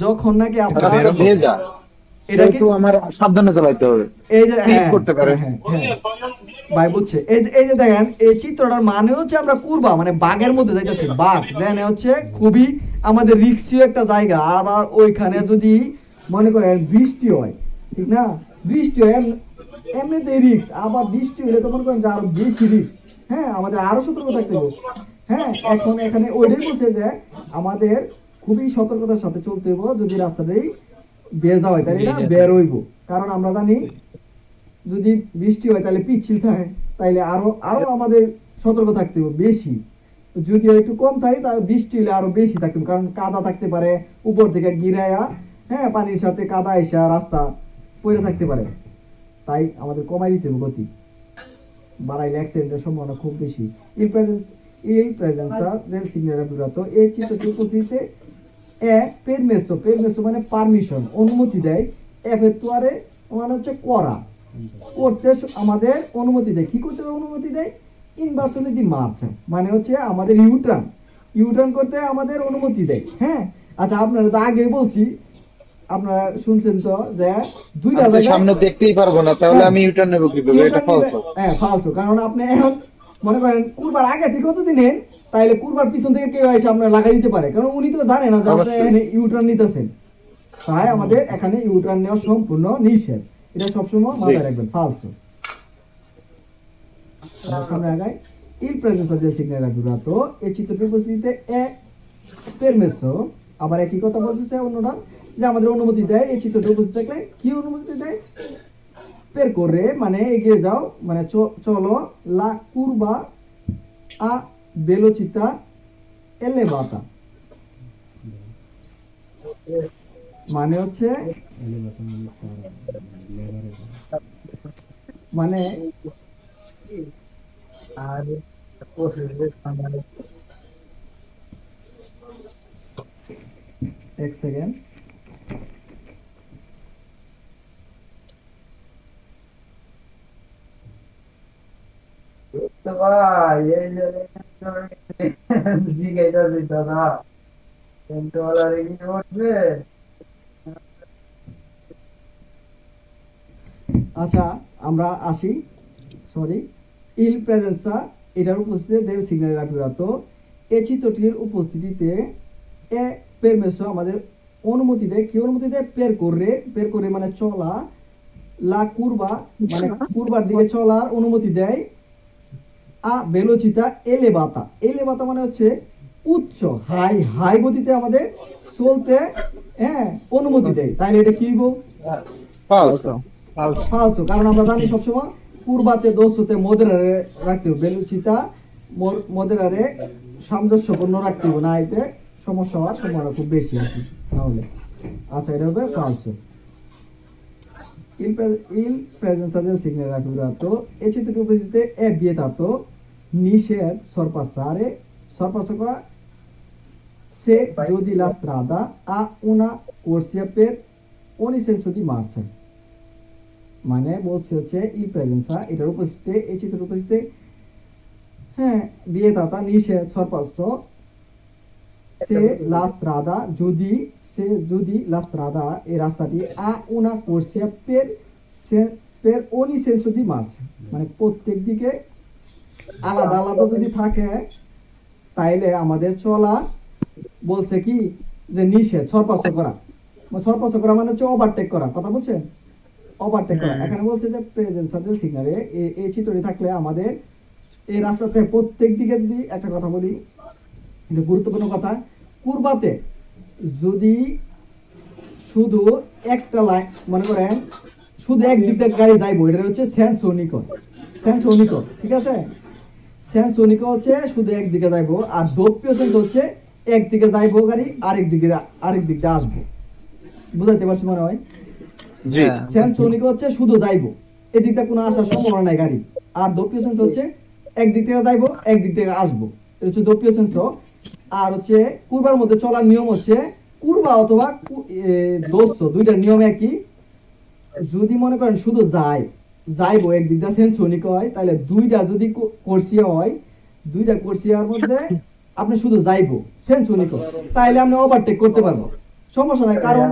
যখন নাকি আপনার রাস্তা ভেজা, এটা এটা কি তো আমার সাবধানে চালাতে হবে, এই যে স্লিপ করতে পারে। ভাই বুঝছে, এই যে দেখেন এই চিত্রটার মানে হচ্ছে আমরা কুরবা মানে বাঘের মধ্যে যাইতেছি, বাঘ যেখানে হচ্ছে খুবই আমাদের রিস্কিও একটা জায়গা। আবার ওইখানে যদি মনে করেন বৃষ্টি হয়, ঠিক না, বৃষ্টি হয় এমনিতে রিস্ক, আবার বৃষ্টি হলে তো মনে করেন যে আরো বেশি রিস্ক। হ্যাঁ, আমাদের আরো সতর্ক থাকতে হবে। হ্যাঁ, এখন এখানে ওইটাই বলছে যে আমাদের খুবই সতর্কতার সাথে চলতে হবে। যদি রাস্তাটাই ভেজা হয় তাহলে এটা বের হইব, কারণ আমরা জানি যদি বৃষ্টি হয় তাহলে পিচ্ছিল থাকে, তাইলে আরো আরো আমাদের সতর্ক থাকতে হবে বেশি। যদি একটু কম থাকে তাহলে বৃষ্টি হলে আরো বেশি থাকতে হবে, কারণ কাদা থাকতে পারে উপর থেকে গিরায়া, হ্যাঁ পানির সাথে কাদা এসে রাস্তা পড়ে থাকতে পারে। তাই আমাদের কমাই দিতে হবে গতি, বাড়াইলে অ্যাক্সিডেন্টের সম্ভাবনা খুব বেশি। Il presenza del signore avvocato e চিত্রটি উপস্থিতিতে এ permesso মানে পারমিশন, অনুমতি দেয়, effettuare মানে হচ্ছে করা, করতে আমাদের অনুমতি দেয়। কি করতে অনুমতি দেয়? ইনভার্সনে দি মার্চ মানে হচ্ছে আমাদের ইউটার্ন করতে আমাদের অনুমতি দেয়। হ্যাঁ, আচ্ছা আপনারা তো আগে বলছি, আপনারা শুনছেন তো যে দুইটা জায়গায় সামনে দেখতেই পারবো না, তাহলে আমি ইউটার্ন নেব কিভাবে? এটা ফলস। হ্যাঁ ফলস, কারণ আপনি এখন মনে করেন কুরবার আগে থেকে কতদিন নেন, তাইলে কুরবার পিছন থেকে কেউ এসে আপনার লাগাই দিতে পারে, কারণ উনি তো জানে না যে আপনি এখানে ইউটার্ন নিতেছেন। তাই আমাদের এখানে ইউটার্ন নেওয়া সম্পূর্ণ নিষেধ, এটা সবসময় মাথায় রাখবেন। ফালসো সামনে আগায় il presenza del signore avvocato এই চিত্রটি উপস্থিতিতে এ permesso, আবার একই কথা বলতেছে অন্যরা যে আমাদের অনুমতি দেয়। এই চিত্রটি উপস্থিত থাকলে কি অনুমতি দেয়? percorre মানে এগিয়ে যাও, মানে চলো, la curva a velocità elevata মানে হচ্ছে মানে এক সেকেন্ড, ভাই এই যে জিজ্ঞাসা দিত না কিন্তু ওরা কি করবে। আচ্ছা আমরা আসি, সরি, ইল প্রেজেন্সা এটার উপস্থিতিতে দেল সিগন্যাল রাফিরাতো এই চিত্রটির উপস্থিতিতে এ পেরমেসো আমাদের অনুমতি দেয়। কি অনুমতি দেয়? পের করে মানে চলা, লা কুরবা মানে কুরবার দিকে চলার অনুমতি দেয়, আ ভেলোচিতা এলেবাতা মানে হচ্ছে উচ্চ, হাই গতিতে আমাদের চলতে হ্যাঁ অনুমতি দেয়। তাইলে এটা কি বল? ফালসো, কারণ আমরা জানি সবসময় কুরবাতে দোষতে মদেরারে রাখতে হবে, ভেলোচিতা মদেরারে সামঞ্জস্যপূর্ণ রাখতে হবে, না এতে সমস্যা হওয়ার সম্ভাবনা খুব বেশি আর কি তাহলে। আচ্ছা এটা হবে ফালসো। Il presenza del signore avvocato e চিত্রটি উপস্থিতিতে è vietato নিষেধ sorpassa করা se যদি la strada ha una corsia per ogni senso di marcia মানে বলছে হচ্ছে il presenza এটার উপস্থিতিতে এই চিত্রের উপস্থিতিতে হ্যাঁ vietata নিষেধ sorpasso se la strada যদি la strada এই রাস্তাটি ha una corsia per ogni senso di marcia মানে প্রত্যেক দিকে আলাদা আলাদা যদি থাকে তাইলে আমাদের চলা বলছে কি যে নিষেধ সরপাস করা মানে হচ্ছে ওভারটেক করা, কথা বলছেন, ওভারটেক করা। এখানে বলছে যে প্রেজেন্সা দেল সিগনালে এই চিত্রটি থাকলে আমাদের এই রাস্তাতে প্রত্যেক দিকে, যদি একটা কথা বলি কিন্তু গুরুত্বপূর্ণ কথা, কুরবাতে যদি শুধু একটা লাইন মনে করেন শুধু একদিক দিয়ে গাড়ি যাইবো, এটা হচ্ছে সেন্সোনিকো, ঠিক আছে, সেন্সোনিকো হচ্ছে শুধু একদিকে যাইবো, আর ডোপিও সেন্স হচ্ছে একদিকে যাইবো গাড়ি আরেক দিকে আসবো, বুঝাইতে পারছি মনে হয়। সেন্সোনিকো হচ্ছে শুধু যাইবো, এদিকটা কোনো আসার সম্ভাবনা নাই গাড়ি, আর ডোপিও সেন্স হচ্ছে একদিক থেকে যাইবো একদিক থেকে আসবো, এটা হচ্ছে ডোপিও সেন্স। আর হচ্ছে কুরবার মধ্যে চলার নিয়ম হচ্ছে কুরবা অথবা দোস্ত, দুইটার নিয়ম একই। যদি মনে করেন শুধু যাইবো একদিক দিয়ে সেন্সোনিক হয়, তাহলে দুইটা যদি কোর্সিয়া হয়, দুইটা কোর্সিয়ার মধ্যে আপনি শুধু যাইবো সেন্সোনিক, তাইলে আপনি ওভারটেক করতে পারবো, সমস্যা নাই, কারণ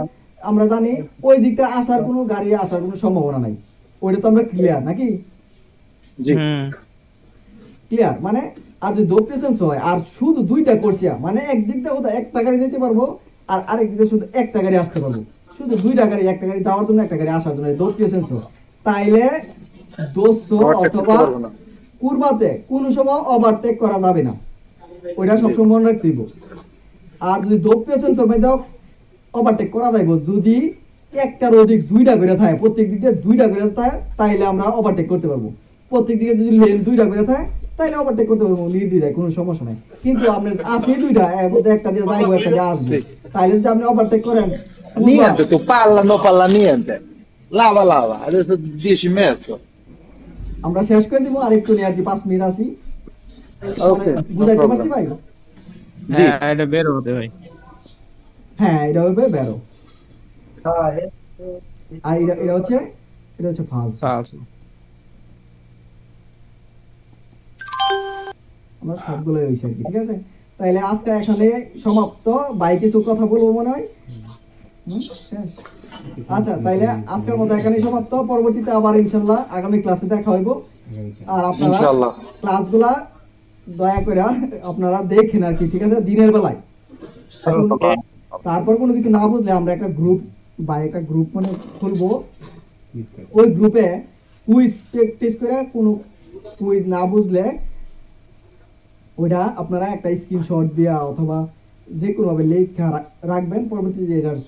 আমরা জানি ওই দিকটা আসার কোনো গাড়ি আসার কোনো সম্ভাবনা নাই, ওইটা তো আমরা ক্লিয়ার নাকি? ক্লিয়ার মানে আর যদি দো প্রেসেন্স হয় আর শুধু দুইটা করছি, মানে একদিক দিয়ে কোথাও একটা গাড়ি যেতে পারবো আর আরেক দিকে শুধু একটা গাড়ি আসতে পারবো, শুধু দুইটা গাড়ি, একটা গাড়ি যাওয়ার জন্য একটা গাড়ি আসার জন্য দো প্রেসেন্স হয়, তাইলে 200 অথবা পূর্বাতে কোনো সময় ওভারটেক করা যাবে না, ওইটা সবসময় মনে রাখতে হইব। আর যদি দো প্রেসেন্স হবে দাও ওভারটেক করা যাইব যদি একটার অধিক দুইটা করে থাকে, প্রত্যেক দিকে দুইটা করে থাকে, তাইলে আমরা ওভারটেক করতে পারবো। প্রত্যেক দিকে যদি লেন দুইটা করে থাকে তাইলে ওভারটেক করতে পারবো নির্দ্বিধায়, কোনো সমস্যা নাই। কিন্তু আপনার আছে দুইটা, এর মধ্যে একটা দিয়ে যাইবো একটা দিয়ে আসবে, তাইলে যদি আপনি ওভারটেক করেন Niente, tu parla, non parla niente. Lava, lava, adesso 10 messo. আমরা শেষ করে দিব, আর একটু নিয়ে আর কি 5 মিনিট আছি। ওকে, বুঝাইতে পারছি ভাই? হ্যাঁ এটা বের হতে ভাই। হ্যাঁ এটা হবে বেরো, আর এটা হচ্ছে ফালস। আমরা সবগুলো হইছে আর কি, ঠিক আছে? তাইলে আজকে এখানে সমাপ্ত। ভাই কিছু কথা বলবো মনে হয়? শেষ। আচ্ছা তাইলে আজকের মতো এখানেই সমাপ্ত। পরবর্তীতে আবার ইনশাআল্লাহ আগামী ক্লাসে দেখা হইব। আর আপনারা ইনশাআল্লাহ ক্লাসগুলা দয়া করে আপনারা দেখেন আর কি, ঠিক আছে? দিনের বেলায়। তারপর কোনো কিছু না বুঝলে আমরা একটা গ্রুপ মানে খুলবো, ওই গ্রুপে কুইজ প্র্যাকটিস করে কোনো কুইজ না বুঝলে ওইটা আপনারা একটা স্ক্রিনশট দেয়া অথবা যে কোনো ভাবে লেখা রাখবেন, পরবর্তীতে এটার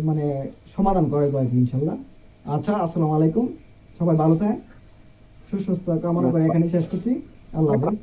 মানে সমাধান করে দেবো ইনশাল্লাহ। আচ্ছা, আসসালামু আলাইকুম, সবাই ভালো থাকেন, সুস্বাস্থ্য কামনা করে এখানে শেষ করছি। আল্লাহ হাফেজ।